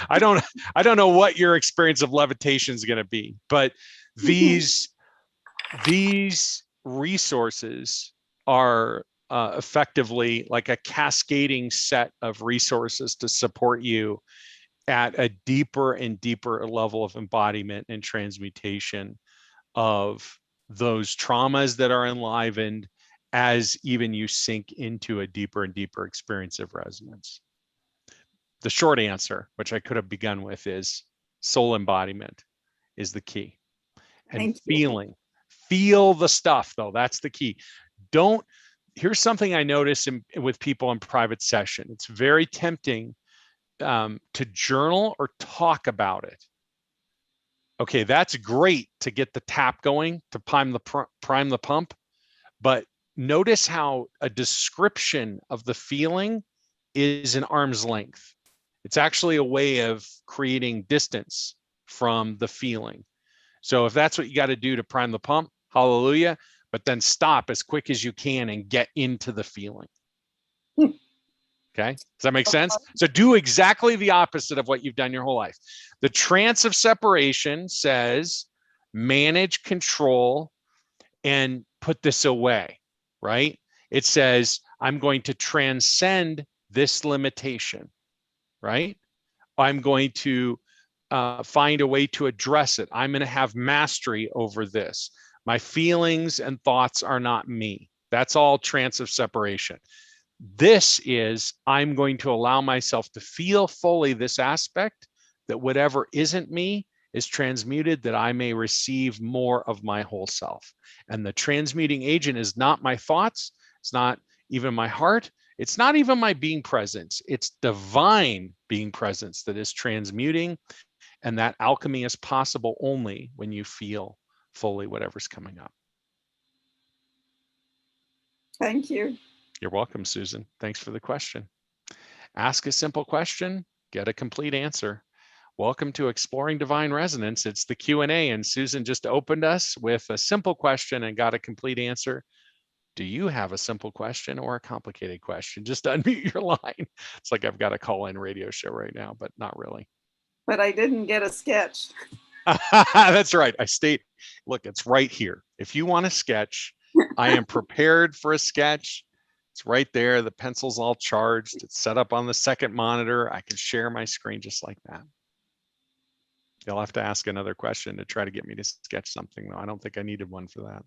I don't know what your experience of levitation is going to be, but these resources are effectively like a cascading set of resources to support you at a deeper and deeper level of embodiment and transmutation of those traumas that are enlivened as even you sink into a deeper and deeper experience of resonance. The short answer, which I could have begun with, is soul embodiment is the key. And feel the stuff, though. That's the key. Here's something I notice with people in private session. It's very tempting to journal or talk about it. Okay, that's great to get the tap going, to prime the pump, but notice how a description of the feeling is an arm's length. It's actually a way of creating distance from the feeling. So if that's what you got to do to prime the pump, hallelujah, but then stop as quick as you can and get into the feeling. Okay, does that make sense? So do exactly the opposite of what you've done your whole life. The trance of separation says manage, control, and put this away, right? It says I'm going to transcend this limitation, right? I'm going to find a way to address it. I'm going to have mastery over this. My feelings and thoughts are not me. That's all trance of separation. This is, I'm going to allow myself to feel fully this aspect, that whatever isn't me is transmuted, that I may receive more of my whole self. And the transmuting agent is not my thoughts. It's not even my heart. It's not even my being presence. It's divine being presence that is transmuting. And that alchemy is possible only when you feel fully whatever's coming up. Thank you. You're welcome, Susan. Thanks for the question. Ask a simple question, get a complete answer. Welcome to Exploring Divine Resonance. It's the Q&A, and Susan just opened us with a simple question and got a complete answer. Do you have a simple question or a complicated question? Just unmute your line. It's like I've got a call-in radio show right now, but not really. But I didn't get a sketch. That's right. Look, it's right here. If you want a sketch, I am prepared for a sketch. It's right there. The pencil's all charged. It's set up on the second monitor. I can share my screen just like that. You'll have to ask another question to try to get me to sketch something, though. I don't think I needed one for that.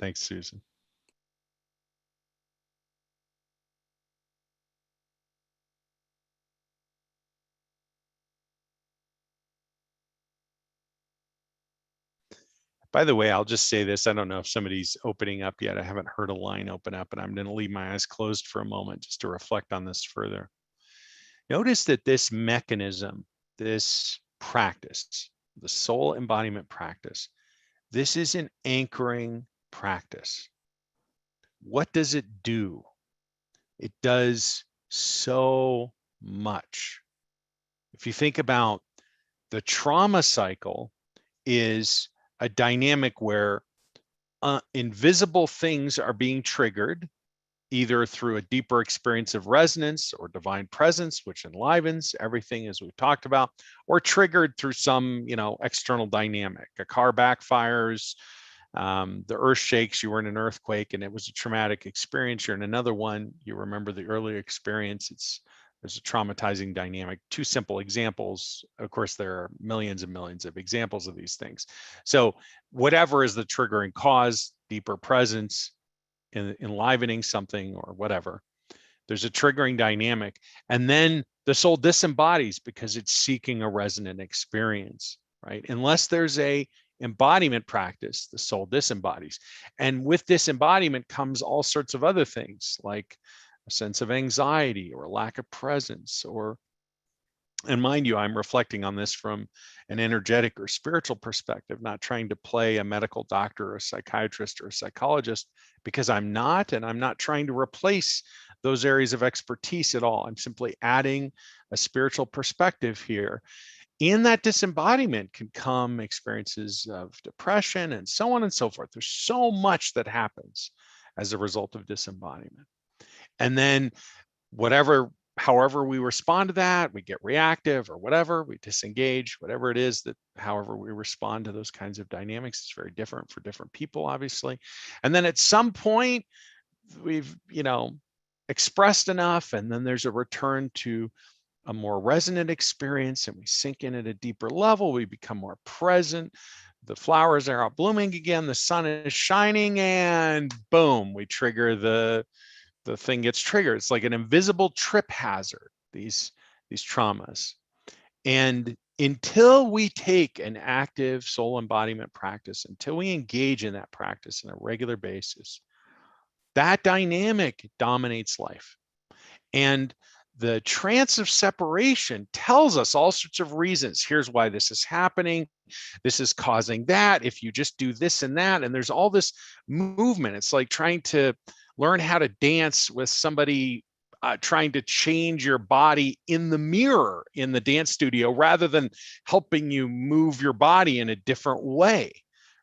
Thanks, Susan. By the way, I'll just say this. I don't know if somebody's opening up yet. I haven't heard a line open up, and I'm going to leave my eyes closed for a moment just to reflect on this further. Notice that this mechanism, this practice, the soul embodiment practice, this is an anchoring practice. What does it do? It does so much. If you think about the trauma cycle, is a dynamic where invisible things are being triggered, either through a deeper experience of resonance or divine presence, which enlivens everything as we've talked about, or triggered through some, external dynamic. A car backfires, The earth shakes, you were in an earthquake and it was a traumatic experience. You're in another one, you remember the earlier experience. There's a traumatizing dynamic. Two simple examples. Of course, there are millions and millions of examples of these things. So whatever is the triggering cause, deeper presence, enlivening something or whatever, there's a triggering dynamic. And then the soul disembodies because it's seeking a resonant experience, right? Unless there's a embodiment practice, the soul disembodies. And with disembodiment comes all sorts of other things, like a sense of anxiety or lack of presence, and mind you, I'm reflecting on this from an energetic or spiritual perspective, not trying to play a medical doctor or a psychiatrist or a psychologist, because I'm not, and I'm not trying to replace those areas of expertise at all. I'm simply adding a spiritual perspective here. In that disembodiment can come experiences of depression and so on and so forth. There's so much that happens as a result of disembodiment. And then however we respond to that, we get reactive or whatever, we disengage, whatever it is that, however we respond to those kinds of dynamics, it's very different for different people, obviously. And then at some point, we've, expressed enough, and then there's a return to a more resonant experience, and we sink in at a deeper level, we become more present. The flowers are out blooming again, the sun is shining, and boom, we trigger the thing gets triggered. It's like an invisible trip hazard, these traumas. And until we take an active soul embodiment practice, until we engage in that practice on a regular basis, that dynamic dominates life. And the trance of separation tells us all sorts of reasons. Here's why this is happening. This is causing that. If you just do this and that, and there's all this movement. It's like trying to learn how to dance with somebody trying to change your body in the mirror in the dance studio rather than helping you move your body in a different way,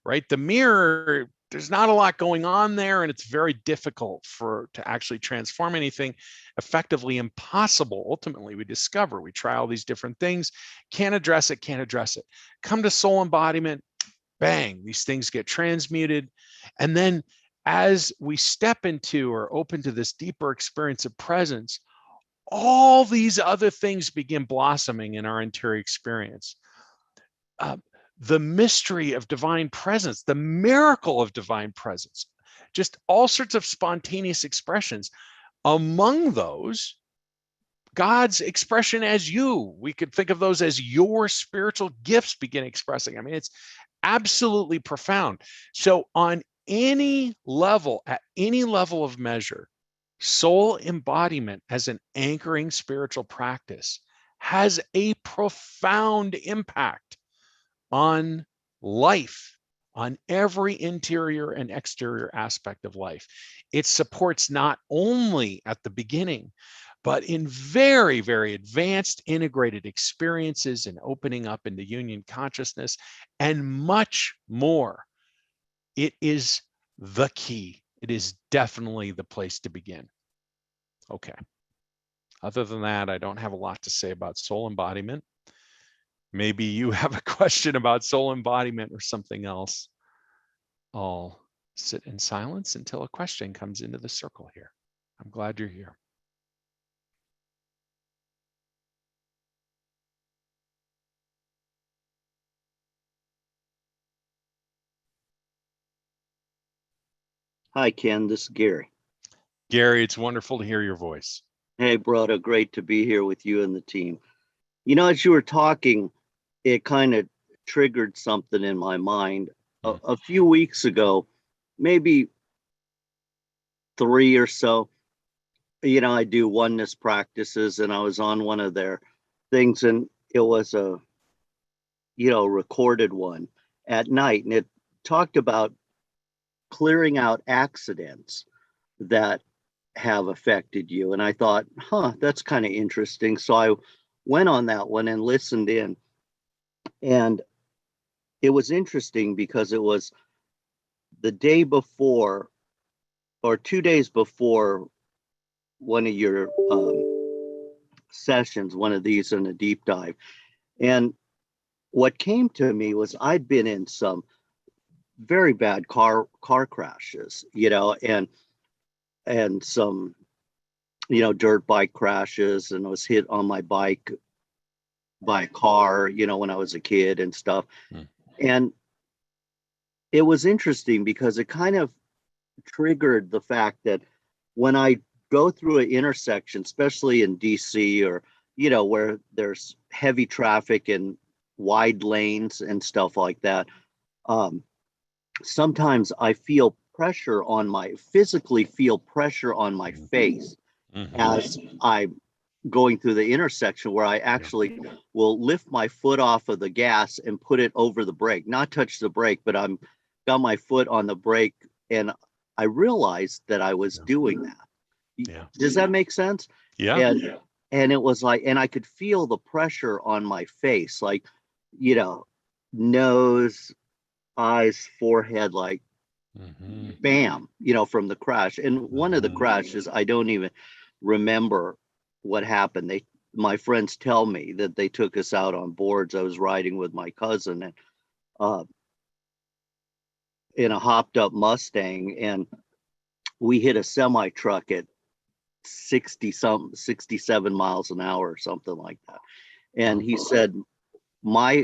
right? The mirror, there's not a lot going on there, and it's very difficult to actually transform anything. Effectively impossible. Ultimately, we discover, we try all these different things, can't address it. Come to soul embodiment, bang, these things get transmuted. And then as we step into or open to this deeper experience of presence, all these other things begin blossoming in our interior experience. The mystery of divine presence, the miracle of divine presence, just all sorts of spontaneous expressions. Among those, God's expression as you. We could think of those as your spiritual gifts begin expressing. I mean, it's absolutely profound. So on any level, at any level of measure, soul embodiment as an anchoring spiritual practice has a profound impact on life, on every interior and exterior aspect of life. It supports not only at the beginning, but in very, very advanced integrated experiences and opening up into union consciousness and much more. It is the key. It is definitely the place to begin. Okay. Other than that, I don't have a lot to say about soul embodiment. Maybe you have a question about soul embodiment or something else. I'll sit in silence until a question comes into the circle here. I'm glad you're here. Hi, Ken. This is Gary. Gary, it's wonderful to hear your voice. Hey, Brother. Great to be here with you and the team. As you were talking, it kind of triggered something in my mind. A few weeks ago, maybe 3 or so, I do oneness practices, and I was on one of their things, and it was a, recorded one at night, and it talked about clearing out accidents that have affected you. And I thought, that's kind of interesting. So I went on that one and listened in. And it was interesting because it was the day before or 2 days before one of your sessions, one of these in a deep dive. And what came to me was I'd been in some very bad car crashes, and some, dirt bike crashes, and I was hit on my bike by a car, when I was a kid and stuff. And it was interesting because it kind of triggered the fact that when I go through an intersection, especially in DC, or, where there's heavy traffic and wide lanes and stuff like that, sometimes I physically feel pressure on my face as I'm going through the intersection, where I actually will lift my foot off of the gas and put it over the brake, not touch the brake, but I'm got my foot on the brake, and I realized that I was doing that. Yeah. Does that make sense? Yeah. And it was like, and I could feel the pressure on my face, like, nose, eyes, forehead, like bam, from the crash. And one of the crashes, I don't even remember what happened. My friends tell me that they took us out on boards. I was riding with my cousin, and in a hopped up Mustang, and we hit a semi truck at 67 miles an hour or something like that. And he said,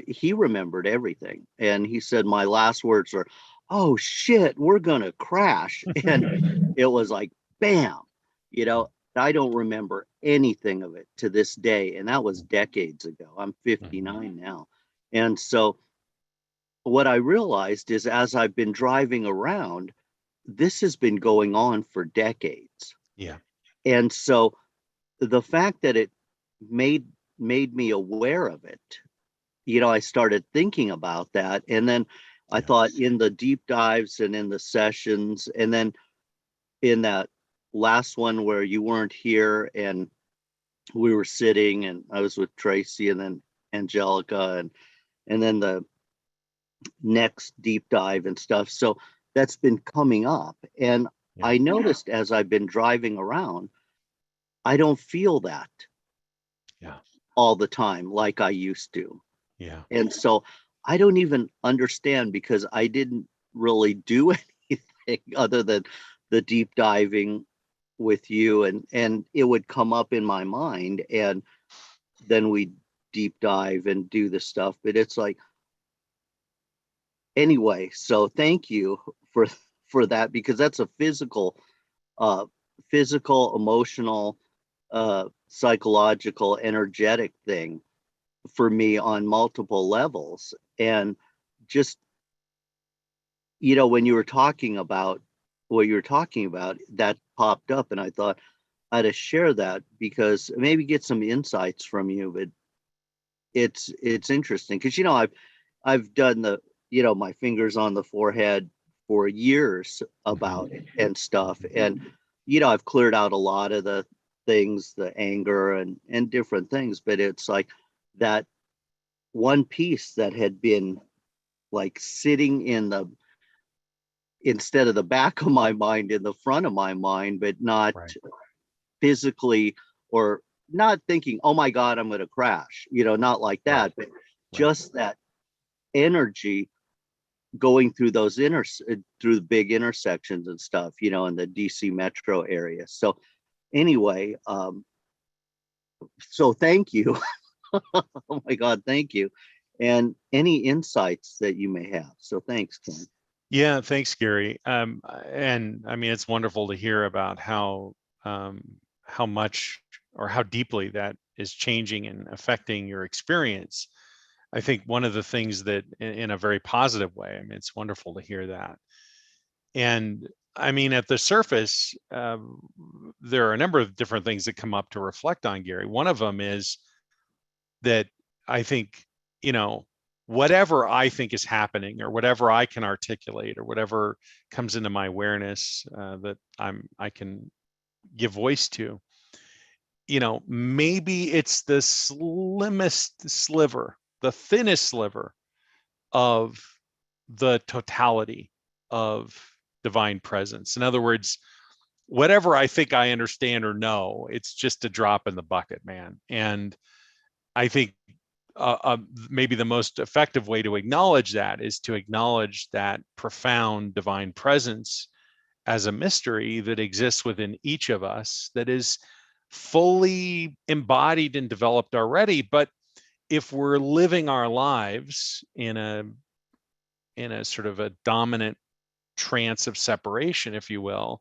he remembered everything. And he said, my last words were, "Oh shit, we're gonna crash." And it was like, bam, I don't remember anything of it to this day. And that was decades ago. I'm 59 now. And so what I realized is, as I've been driving around, this has been going on for decades. Yeah. And so the fact that it made me aware of it, I started thinking about that. And then I thought, in the deep dives and in the sessions, and then in that last one where you weren't here and we were sitting, and I was with Tracy and then Angelica, and then the next deep dive and stuff. So that's been coming up. And I noticed, as I've been driving around, I don't feel that all the time like I used to. Yeah. And so I don't even understand, because I didn't really do anything other than the deep diving with you, and it would come up in my mind, and then we deep dive and do the stuff. But it's like, anyway, so thank you for that, because that's a physical, emotional, psychological, energetic thing for me on multiple levels. And just, when you were talking about what you were talking about, that popped up, and I thought I'd share that, because maybe get some insights from you. But it's interesting, because I've done the, my fingers on the forehead for years about it and stuff, and I've cleared out a lot of the things, the anger and different things. But it's like that one piece that had been like sitting instead of the back of my mind, in the front of my mind, but not physically, or not thinking, oh my God, I'm going to crash, not like that, but just that energy going through those through the big intersections and stuff, in the DC metro area. So anyway, so thank you. Oh my God, thank you. And any insights that you may have. So thanks, Ken. Yeah, thanks, Gary. And I mean, it's wonderful to hear about how much or how deeply that is changing and affecting your experience. I think one of the things that, in a very positive way, I mean, it's wonderful to hear that. And I mean, at the surface, there are a number of different things that come up to reflect on, Gary. One of them is that I think, whatever I think is happening, or whatever I can articulate, or whatever comes into my awareness that I can give voice to, maybe it's the slimmest sliver, the thinnest sliver of the totality of divine presence. In other words, whatever I think I understand or know, it's just a drop in the bucket, man. And I think maybe the most effective way to acknowledge that is to acknowledge that profound divine presence as a mystery that exists within each of us, that is fully embodied and developed already. But if we're living our lives in a sort of a dominant trance of separation, if you will,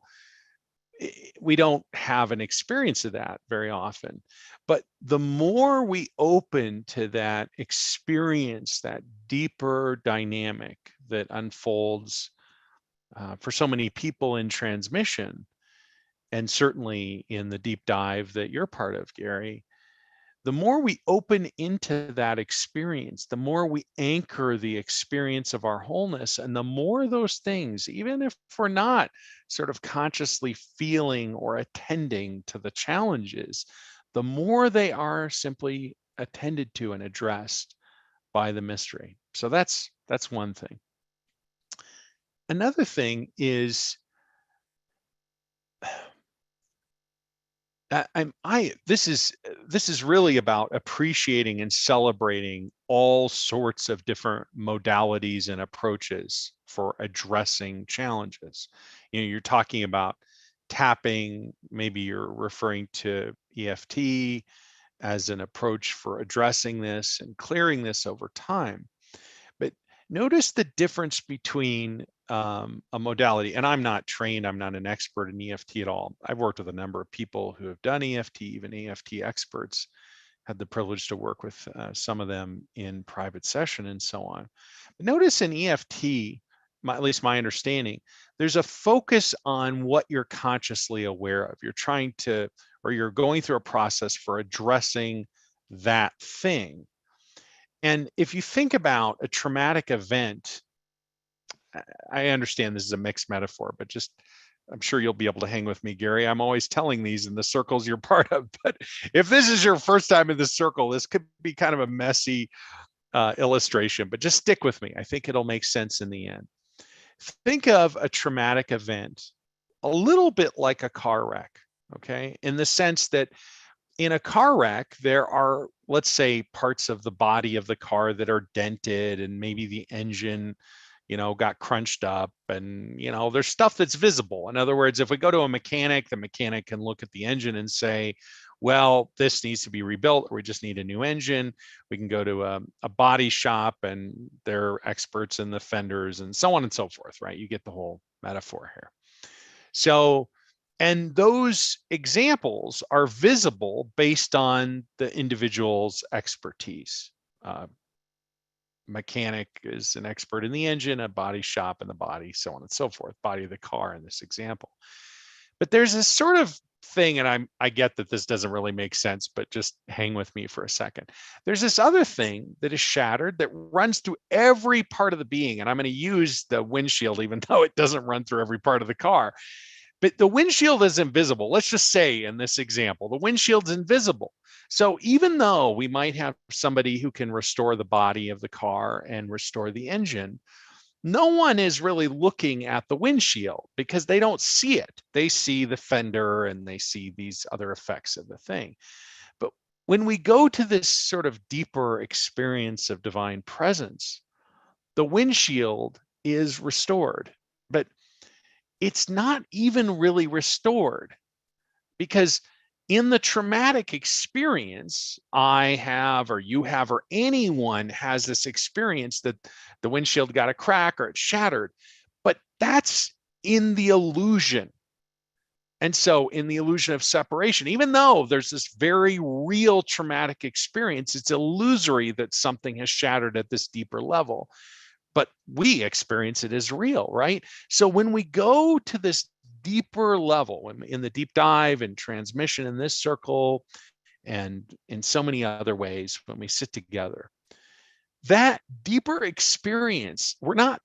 we don't have an experience of that very often. But the more we open to that experience, that deeper dynamic that unfolds for so many people in transmission, and certainly in the deep dive that you're part of, Gary, the more we open into that experience, the more we anchor the experience of our wholeness, and the more those things, even if we're not sort of consciously feeling or attending to the challenges, the more they are simply attended to and addressed by the mystery. So that's one thing. Another thing is this is really about appreciating and celebrating all sorts of different modalities and approaches for addressing challenges. You know, you're talking about tapping, maybe you're referring to EFT as an approach for addressing this and clearing this over time. But notice the difference between a modality, and I'm not trained, I'm not an expert in EFT at all. I've worked with a number of people who have done EFT, even EFT experts, had the privilege to work with some of them in private session and so on. But notice in EFT, at least my understanding, there's a focus on what you're consciously aware of. You're trying to, or you're going through a process for addressing that thing. And if you think about a traumatic event, I understand this is a mixed metaphor, but just, I'm sure you'll be able to hang with me, Gary. I'm always telling these in the circles you're part of, but if this is your first time in the circle, this could be kind of a messy illustration, but just stick with me. I think it'll make sense in the end. Think of a traumatic event a little bit like a car wreck, okay? In the sense that in a car wreck, there are, let's say, parts of the body of the car that are dented, and maybe the engine, you know, got crunched up, and, you know, there's stuff that's visible. In other words, if we go to a mechanic, the mechanic can look at the engine and say, well, this needs to be rebuilt, or we just need a new engine. We can go to a body shop, and they're experts in the fenders and so on and so forth, right? You get the whole metaphor here. So, and those examples are visible based on the individual's expertise. Mechanic is an expert in the engine, a body shop in the body, so on and so forth, body of the car in this example. But there's this sort of thing, and I get that this doesn't really make sense, but just hang with me for a second. There's this other thing that is shattered that runs through every part of the being, and I'm going to use the windshield, even though it doesn't run through every part of the car. But the windshield is invisible. Let's just say in this example, the windshield's invisible. So even though we might have somebody who can restore the body of the car and restore the engine, no one is really looking at the windshield because they don't see it. They see the fender and they see these other effects of the thing. But when we go to this sort of deeper experience of divine presence, the windshield is restored. But it's not even really restored, because in the traumatic experience, I have, or you have, or anyone has this experience that the windshield got a crack or it's shattered, but that's in the illusion. And so in the illusion of separation, even though there's this very real traumatic experience, it's illusory that something has shattered at this deeper level. But we experience it as real, right? So when we go to this deeper level, in the deep dive and transmission in this circle, and in so many other ways, when we sit together, that deeper experience,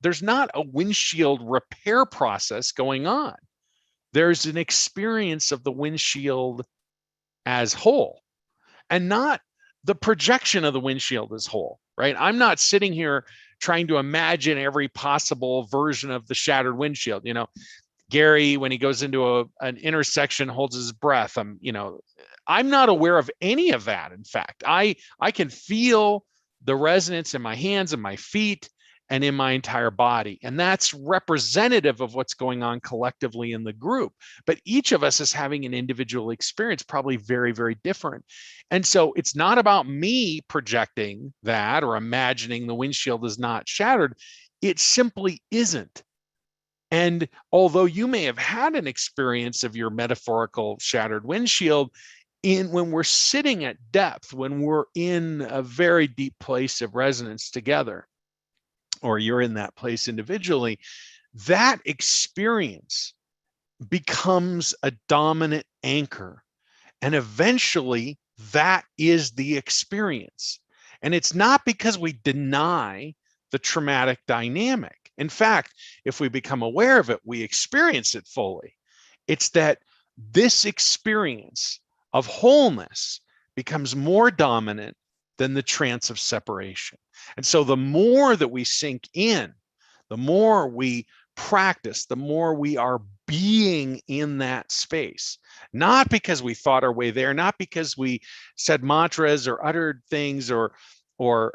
there's not a windshield repair process going on. There's an experience of the windshield as whole, and not the projection of the windshield as whole, right? I'm not sitting here trying to imagine every possible version of the shattered windshield. You know, Gary, when he goes into an intersection, holds his breath. I'm not aware of any of that. In fact, I can feel the resonance in my hands and my feet and in my entire body. And that's representative of what's going on collectively in the group. But each of us is having an individual experience, probably very, very different. And so it's not about me projecting that or imagining the windshield is not shattered. It simply isn't. And although you may have had an experience of your metaphorical shattered windshield, when we're sitting at depth, when we're in a very deep place of resonance together, or you're in that place individually, that experience becomes a dominant anchor. And eventually that is the experience. And it's not because we deny the traumatic dynamic. In fact, if we become aware of it, we experience it fully. It's that this experience of wholeness becomes more dominant than the trance of separation. And so the more that we sink in, the more we practice, the more we are being in that space, not because we thought our way there, not because we said mantras or uttered things or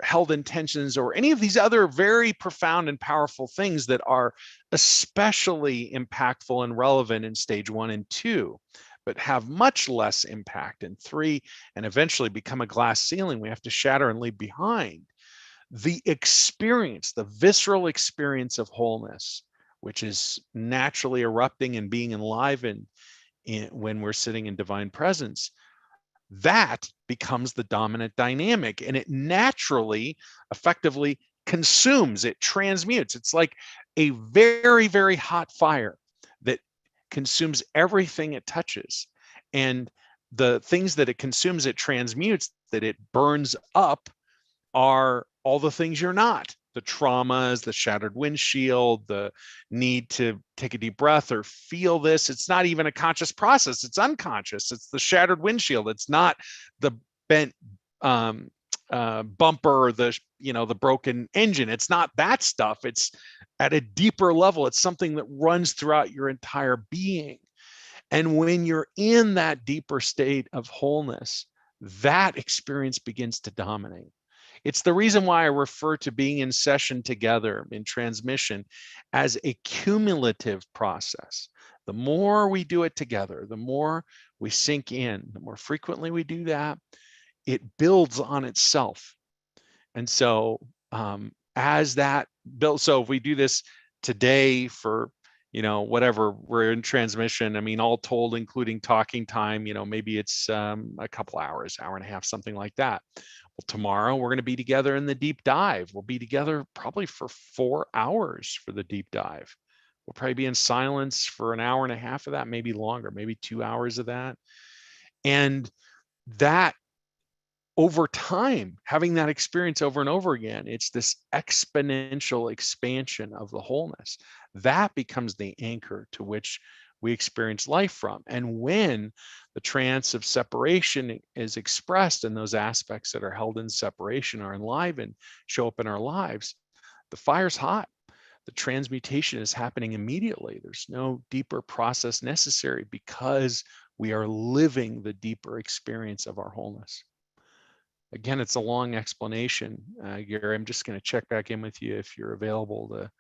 held intentions or any of these other very profound and powerful things that are especially impactful and relevant in stage 1 and 2, but have much less impact in 3 and eventually become a glass ceiling we have to shatter and leave behind. The experience, the visceral experience of wholeness, which is naturally erupting and being enlivened when we're sitting in divine presence, that becomes the dominant dynamic, and it naturally, effectively consumes, it transmutes. It's like a very, very hot fire that consumes everything it touches. And the things that it consumes, it transmutes, that it burns up, are all the things you're not. The traumas, the shattered windshield, the need to take a deep breath or feel this. It's not even a conscious process. It's unconscious. It's the shattered windshield. It's not the bent bumper or the broken engine. It's not that stuff. It's at a deeper level. It's something that runs throughout your entire being. And when you're in that deeper state of wholeness, that experience begins to dominate. It's the reason why I refer to being in session together in transmission as a cumulative process. The more we do it together, the more we sink in, the more frequently we do that, it builds on itself. And so as that builds, so if we do this today for, whatever we're in transmission, I mean, all told, including talking time, maybe it's a couple hours, hour and a half, something like that. Well, tomorrow we're going to be together in the deep dive. We'll be together probably for 4 hours for the deep dive. We'll probably be in silence for an hour and a half of that, maybe longer, maybe 2 hours of that. And that, over time, having that experience over and over again, it's this exponential expansion of the wholeness. That becomes the anchor to which we experience life from. And when the trance of separation is expressed and those aspects that are held in separation are enlivened, show up in our lives, the fire's hot. The transmutation is happening immediately. There's no deeper process necessary because we are living the deeper experience of our wholeness. Again, it's a long explanation, Gary. I'm just going to check back in with you if you're available to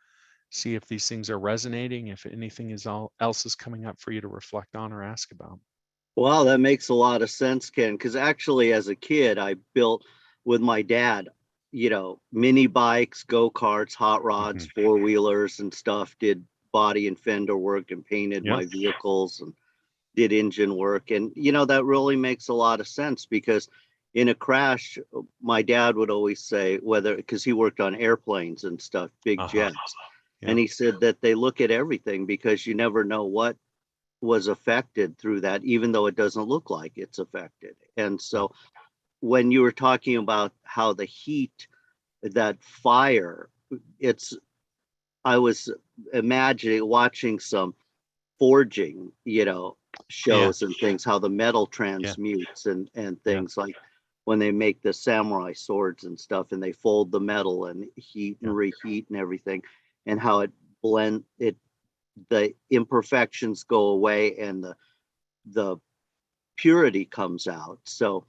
see if these things are resonating, if anything else is coming up for you to reflect on or ask about. Wow, that makes a lot of sense, Ken, because actually as a kid, I built with my dad, mini bikes, go-karts, hot rods, four-wheelers and stuff, did body and fender work and painted my vehicles and did engine work. And, that really makes a lot of sense because in a crash, my dad would always say, because he worked on airplanes and stuff, big jets. And he said that they look at everything because you never know what was affected through that, even though it doesn't look like it's affected. And so when you were talking about how the heat, that fire, I was imagining watching some forging, shows and things, how the metal transmutes and things like when they make the samurai swords and stuff and they fold the metal and heat and reheat and everything, and how it the imperfections go away and the purity comes out. So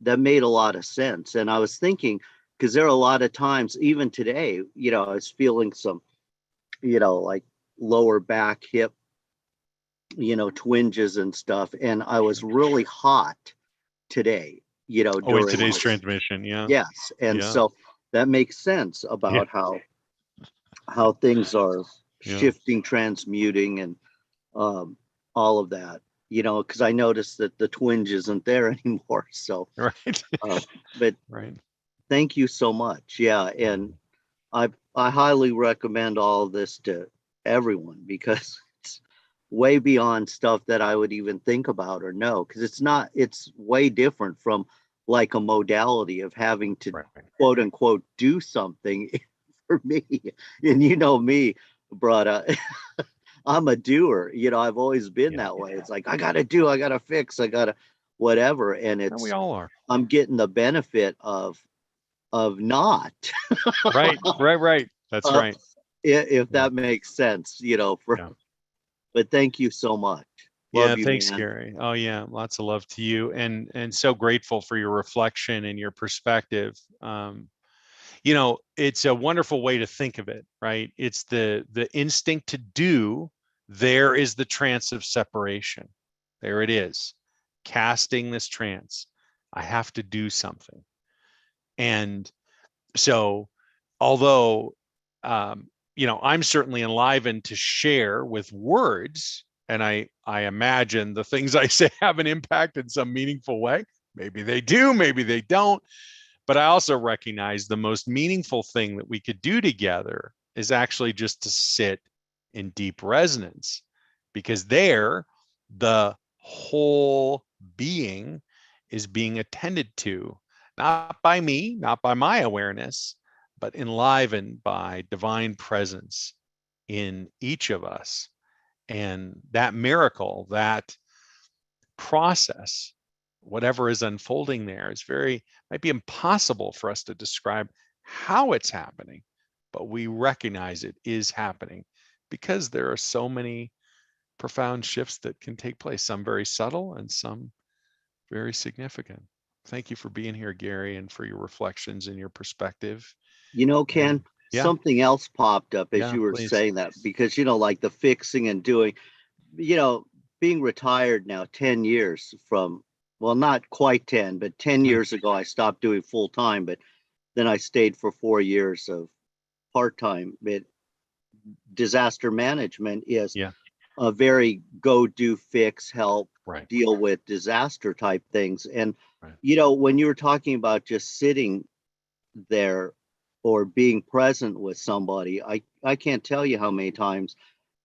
that made a lot of sense. And I was thinking because there are a lot of times, even today, I was feeling some, like lower back, hip, twinges and stuff. And I was really hot today, Oh, in during today's this. transmission. Yeah. Yes. And Yeah. so that makes sense Yeah. about how things are Yeah. shifting, transmuting, and all of that, because I noticed that the twinge isn't there anymore. So, Right. but Right. thank you so much. Yeah. And I highly recommend all of this to everyone, because it's way beyond stuff that I would even think about or know, because it's way different from like a modality of having to Right. quote unquote do something for me. And me, brother, I'm a doer. I've always been Yeah. that way. It's like, I gotta fix, I gotta whatever. And And we all are. I'm getting the benefit of not. Right. Right. Right. That's uh, right. if Yeah. that makes sense, Yeah. but thank you so much. Yeah, Love you, thanks, man. Gary. Oh yeah, lots of love to you, and so grateful for your reflection and your perspective. It's a wonderful way to think of it, right? It's the instinct to do. There is the trance of separation. There it is, casting this trance. I have to do something, and so although I'm certainly enlivened to share with words, and I imagine the things I say have an impact in some meaningful way. Maybe they do, maybe they don't, but I also recognize the most meaningful thing that we could do together is actually just to sit in deep resonance, because there the whole being is being attended to, not by me, not by my awareness, but enlivened by divine presence in each of us. And that miracle, that process, whatever is unfolding there, is might be impossible for us to describe how it's happening, but we recognize it is happening because there are so many profound shifts that can take place, some very subtle and some very significant. Thank you for being here, Gary, and for your reflections and your perspective. Ken, Yeah, something else popped up as yeah, you were please. saying that, because like the fixing and doing, being retired now 10 years from, well, not quite 10, but 10 years ago I stopped doing full time, but then I stayed for 4 years of part time. But disaster management is Yeah, a very go do, fix, help, right, deal with disaster type things. And right. when you were talking about just sitting there or being present with somebody, I can't tell you how many times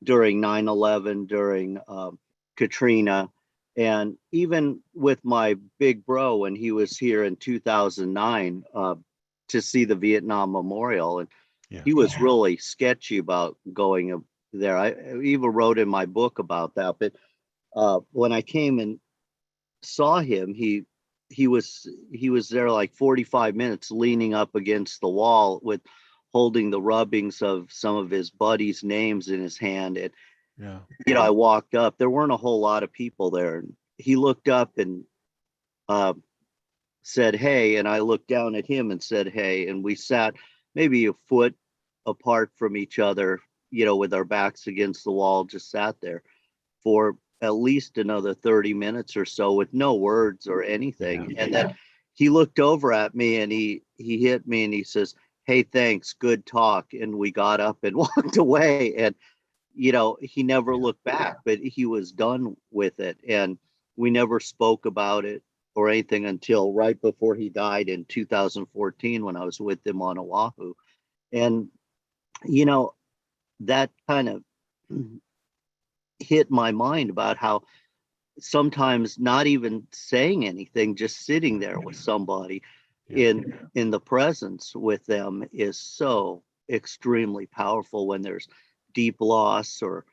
during 9/11, during Katrina, and even with my big bro when he was here in 2009 to see the Vietnam Memorial. And Yeah, he was really sketchy about going there. I even wrote in my book about that. But when I came and saw him, he was there like 45 minutes, leaning up against the wall with holding the rubbings of some of his buddies' names in his hand. And yeah, I walked up. There weren't a whole lot of people there. And he looked up and uh, said, "Hey," and I looked down at him and said, "Hey," and we sat maybe a foot apart from each other, with our backs against the wall, just sat there for at least another 30 minutes or so with no words or anything. yeah. And then he looked over at me and he hit me and he says, "Hey, thanks, good talk." And we got up and walked away. And he never Yeah. looked back, but he was done with it. And we never spoke about it or anything until right before he died in 2014 when I was with him on Oahu. And, that kind of hit my mind about how sometimes not even saying anything, just sitting there with somebody Yeah. in the presence with them is so extremely powerful when there's deep loss or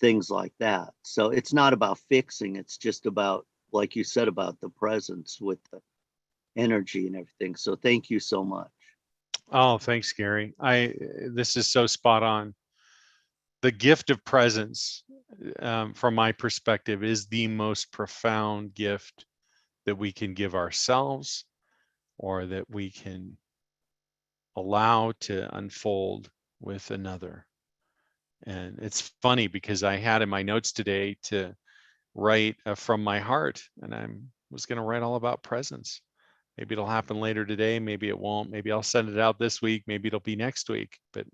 things like that. So it's not about fixing, it's just about, like you said, about the presence with the energy and everything. So thank you so much. Oh, thanks, Gary. This is so spot on. The gift of presence, from my perspective, is the most profound gift that we can give ourselves, or that we can allow to unfold with another. And it's funny because I had in my notes today to write from my heart, and I was going to write all about presence. Maybe it'll happen later today. Maybe it won't. Maybe I'll send it out this week. Maybe it'll be next week. But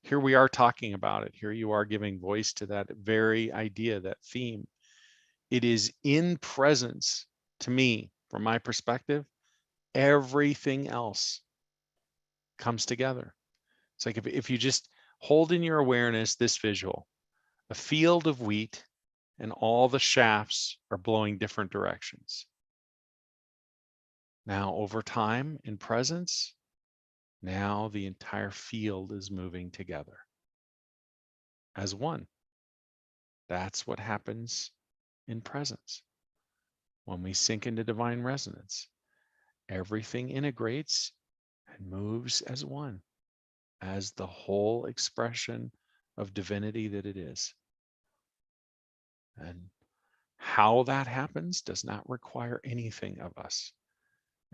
here we are talking about it. Here you are giving voice to that very idea, that theme. It is in presence, to me, from my perspective, everything else comes together. It's like if you just hold in your awareness this visual, a field of wheat, and all the shafts are blowing different directions. Now, over time in presence, now the entire field is moving together as one. That's what happens in presence. When we sink into divine resonance, everything integrates and moves as one, as the whole expression of divinity that it is. And how that happens does not require anything of us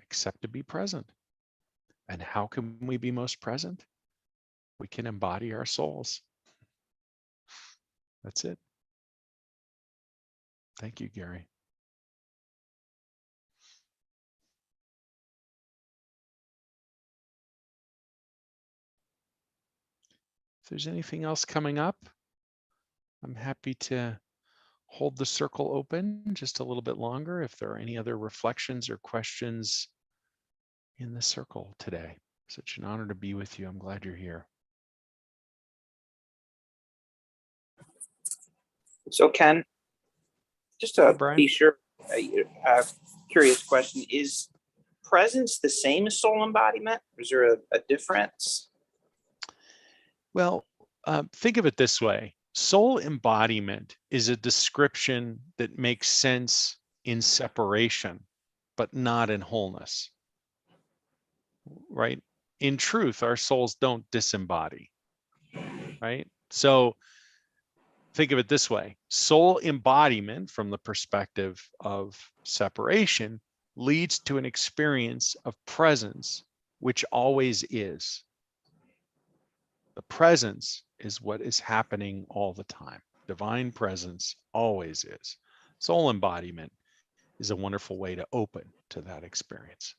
except to be present. And how can we be most present? We can embody our souls. That's it. Thank you, Gary. If there's anything else coming up, I'm happy to hold the circle open just a little bit longer if there are any other reflections or questions in the circle today. Such an honor to be with you. I'm glad you're here. So Ken, just to Brian? be sure, a curious question, is presence the same as soul embodiment? Or is there a difference? Well, think of it this way. Soul embodiment is a description that makes sense in separation, but not in wholeness, right? In truth, our souls don't disembody, right? So think of it this way. Soul embodiment from the perspective of separation leads to an experience of presence, which always is. The presence is what is happening all the time. Divine presence always is. Soul embodiment is a wonderful way to open to that experience.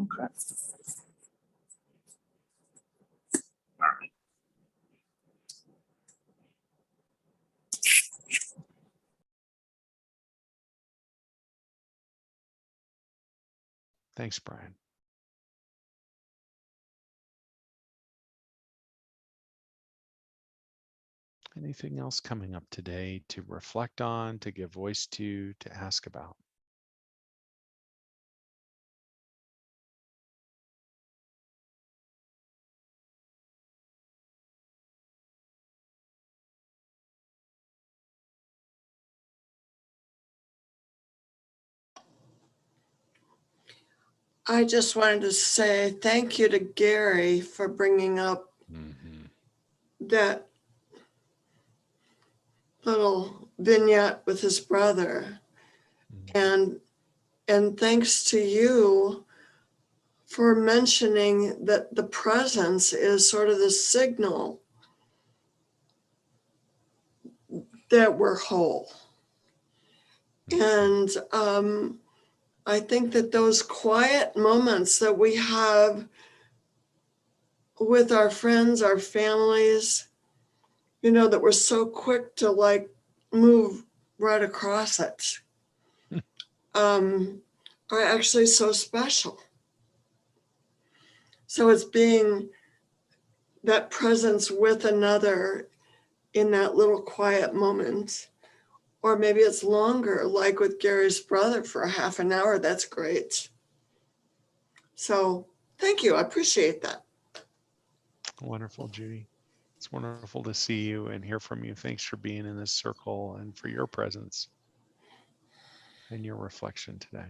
Okay. All right. Thanks, Brian. Anything else coming up today to reflect on, to give voice to ask about? I just wanted to say thank you to Gary for bringing up that little vignette with his brother. And thanks to you for mentioning that the presence is sort of the signal that we're whole. And I think that those quiet moments that we have with our friends, our families, you know, that we're so quick to like move right across it, are actually so special. So it's being that presence with another in that little quiet moment. Or maybe it's longer, like with Gary's brother for a half an hour. That's great. So thank you. I appreciate that. Wonderful, Judy. It's wonderful to see you and hear from you. Thanks for being in this circle and for your presence and your reflection today.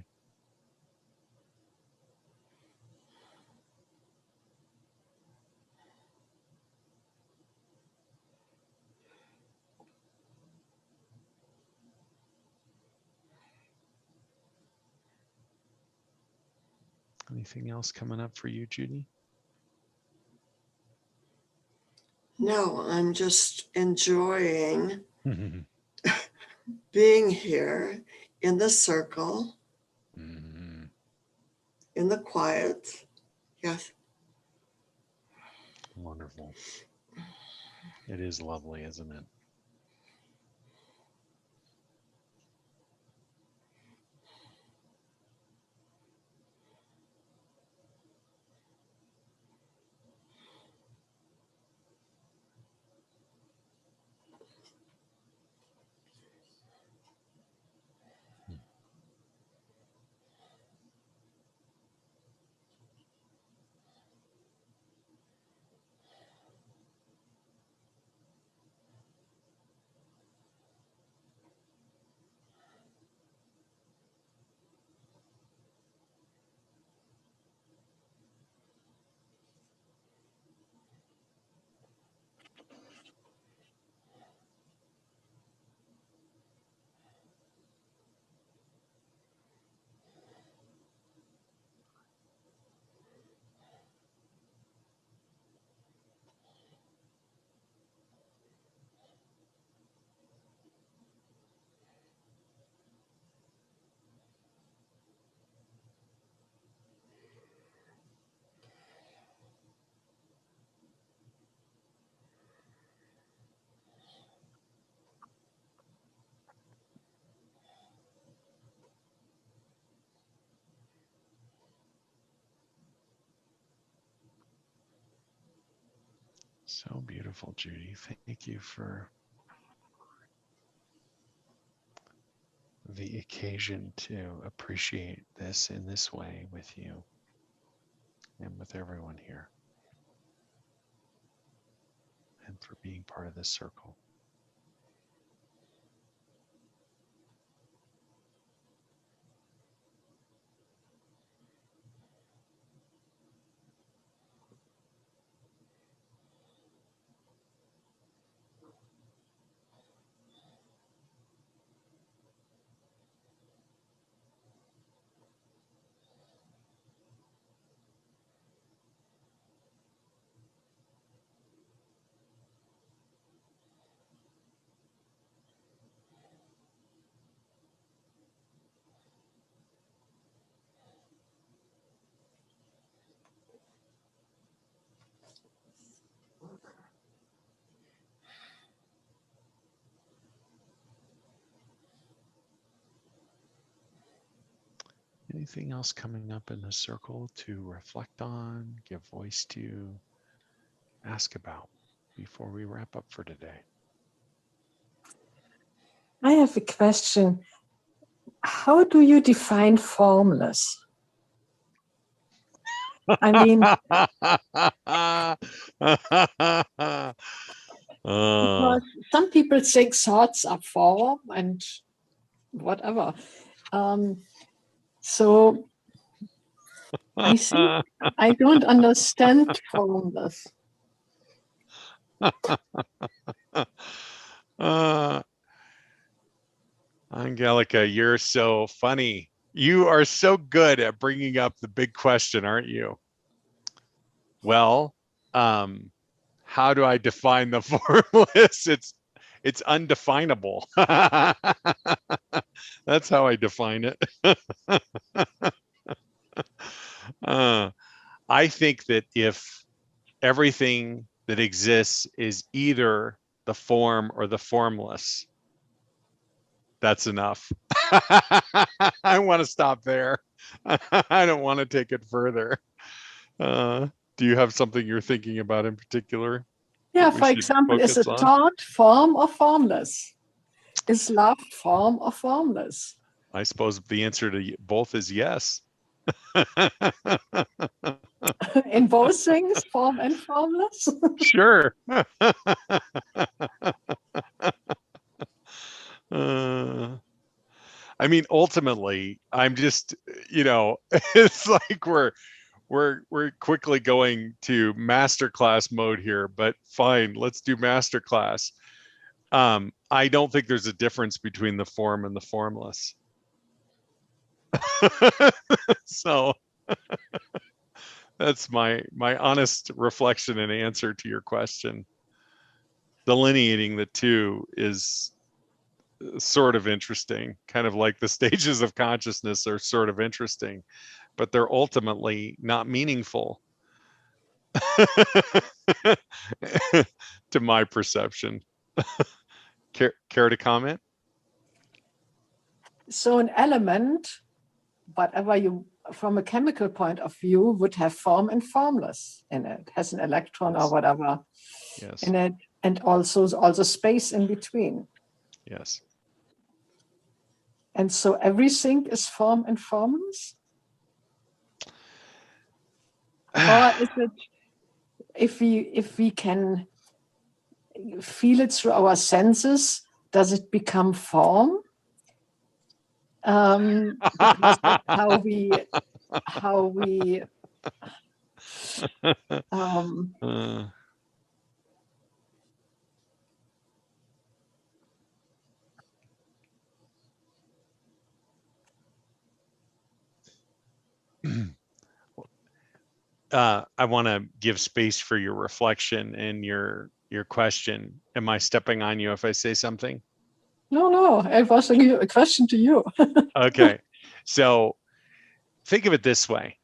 Anything else coming up for you, Judy? No, I'm just enjoying being here in the circle, in the quiet. Yes. Wonderful. It is lovely, isn't it? So beautiful, Judy. Thank you for the occasion to appreciate this in this way with you and with everyone here, and for being part of this circle. Anything else coming up in the circle to reflect on, give voice to, ask about before we wrap up for today? I have a question. How do you define formless? I mean, because some people think thoughts are form and whatever. So I think I don't understand formless. Angelica, you're so funny. You are so good at bringing up the big question, aren't you? Well, how do I define the formless? It's undefinable. That's how I define it. I think that if everything that exists is either the form or the formless, that's enough. I want to stop there. I don't want to take it further. Do you have something you're thinking about in particular? Yeah, for example, is a thought form or formless? Is love form or formless? I suppose the answer to both is yes. In both things, form and formless? Sure. I mean, ultimately, I'm just, it's like we're quickly going to masterclass mode here, but fine, let's do masterclass. I don't think there's a difference between the form and the formless. So That's my honest reflection and answer to your question. Delineating the two is sort of interesting, kind of like the stages of consciousness are sort of interesting, but they're ultimately not meaningful to my perception. Care to comment? So an element, whatever you, from a chemical point of view, would have form and formless in it, has an electron Yes. or whatever Yes. in it, and also space in between. Yes. And so everything is form and formless? Or is it, if we can feel it through our senses, does it become form? Because that's how we I want to give space for your reflection and your question. Am I stepping on you if I say something? No, it was a question to you. Okay, so think of it this way.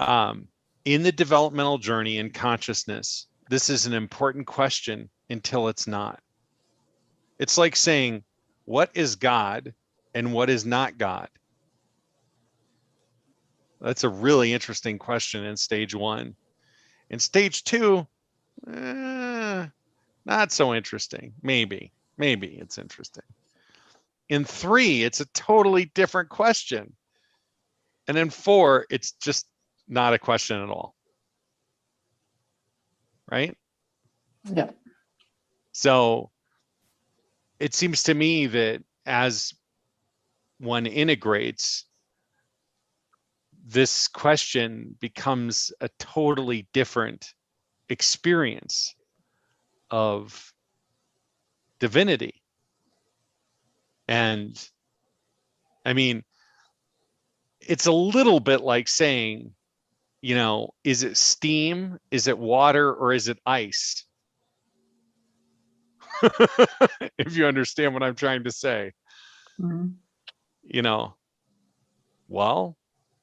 In the developmental journey in consciousness, this is an important question until it's not. It's like saying, what is God and what is not God? That's a really interesting question in stage 1. In stage 2, not so interesting. Maybe it's interesting. In 3, it's a totally different question. And in 4, it's just not a question at all. Right? Yeah. So it seems to me that as one integrates, this question becomes a totally different experience of divinity. And I mean, it's a little bit like saying, you know, is it steam, is it water, or is it ice? If you understand what I'm trying to say. Mm-hmm. You know, well,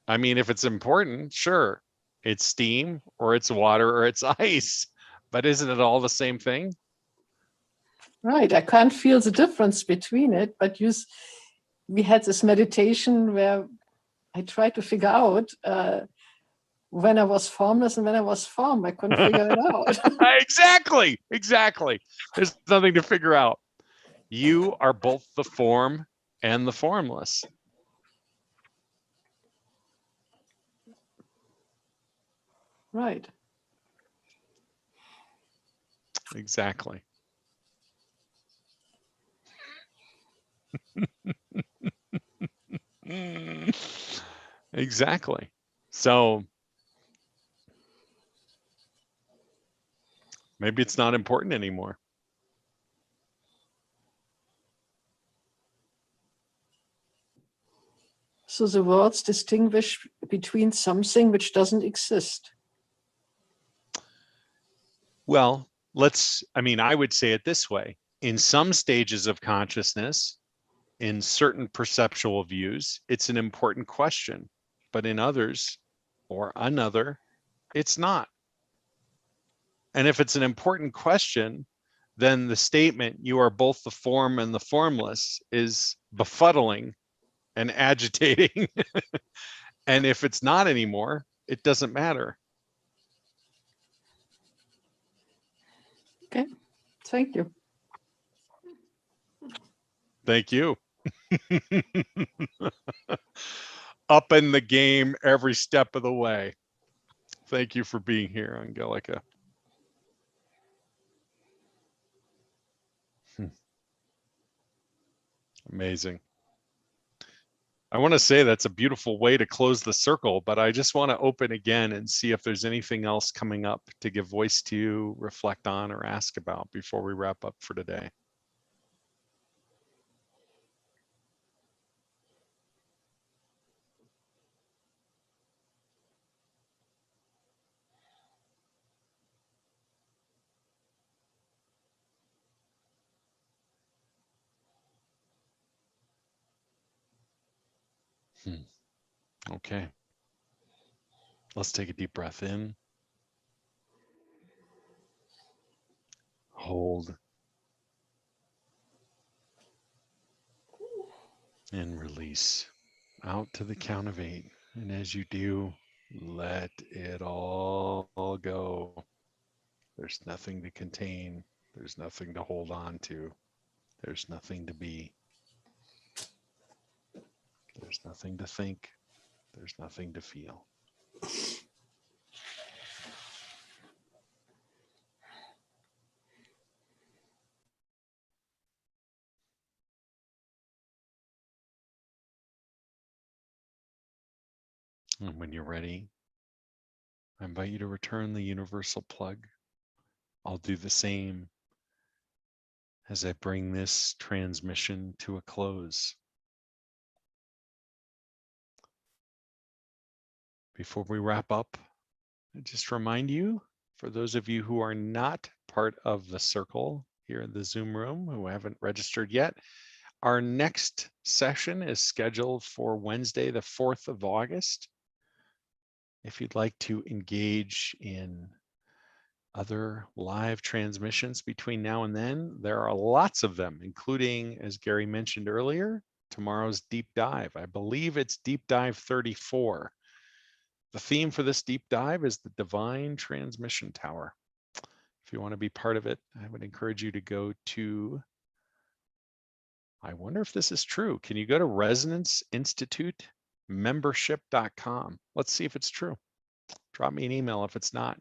I mean, if it's important, sure, it's steam or it's water or it's ice, but isn't it all the same thing? Right. I can't feel the difference between it, but we had this meditation where I tried to figure out when I was formless and when I was form. I couldn't figure it out. Exactly. There's nothing to figure out. You are both the form and the formless. Right. Exactly. Exactly. So maybe it's not important anymore. So the words distinguish between something which doesn't exist. Well, I would say it this way. In some stages of consciousness, in certain perceptual views, it's an important question, but in others or another, it's not. And if it's an important question, then the statement, you are both the form and the formless, is befuddling and agitating. And if it's not anymore, it doesn't matter. Okay, thank you. Thank you. Up in the game every step of the way. Thank you for being here, Angelica. Amazing. I want to say that's a beautiful way to close the circle, but I just want to open again and see if there's anything else coming up to give voice to, reflect on, or ask about before we wrap up for today. Okay. Let's take a deep breath in. Hold. And release out to the count of 8. And as you do, let it all go. There's nothing to contain. There's nothing to hold on to. There's nothing to be. There's nothing to think. There's nothing to feel. And when you're ready, I invite you to return the universal plug. I'll do the same as I bring this transmission to a close. Before we wrap up, I just remind you, for those of you who are not part of the circle here in the Zoom room, who haven't registered yet, our next session is scheduled for Wednesday, the 4th of August. If you'd like to engage in other live transmissions between now and then, there are lots of them, including, as Gary mentioned earlier, tomorrow's deep dive. I believe it's deep dive 34. The theme for this deep dive is the Divine Transmission Tower. If you want to be part of it, I would encourage you to go to, I wonder if this is true. Can you go to resonanceinstitutemembership.com? Let's see if it's true. Drop me an email if it's not.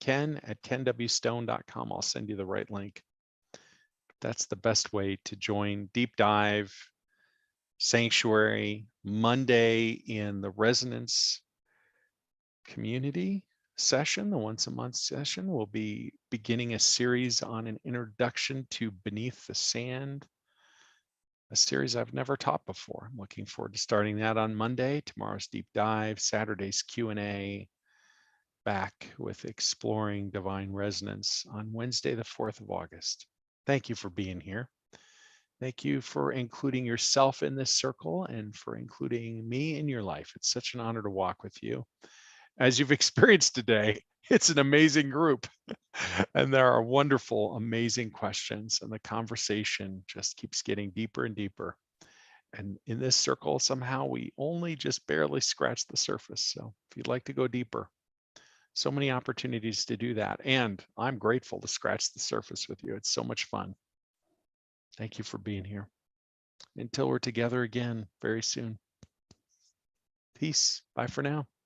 ken@kenwstone.com. I'll send you the right link. That's the best way to join Deep Dive, Sanctuary, Monday in the Resonance community session, the once a month session. We'll be beginning a series on an introduction to Beneath the Sand, a series I've never taught before. I'm looking forward to starting that on Monday. Tomorrow's deep dive, Saturday's Q&A, back with Exploring Divine Resonance on Wednesday, the 4th of August. Thank you for being here. Thank you for including yourself in this circle and for including me in your life. It's such an honor to walk with you. As you've experienced today, it's an amazing group. And there are wonderful, amazing questions. And the conversation just keeps getting deeper and deeper. And in this circle, somehow we only just barely scratch the surface. So if you'd like to go deeper, so many opportunities to do that. And I'm grateful to scratch the surface with you. It's so much fun. Thank you for being here. Until we're together again very soon. Peace. Bye for now.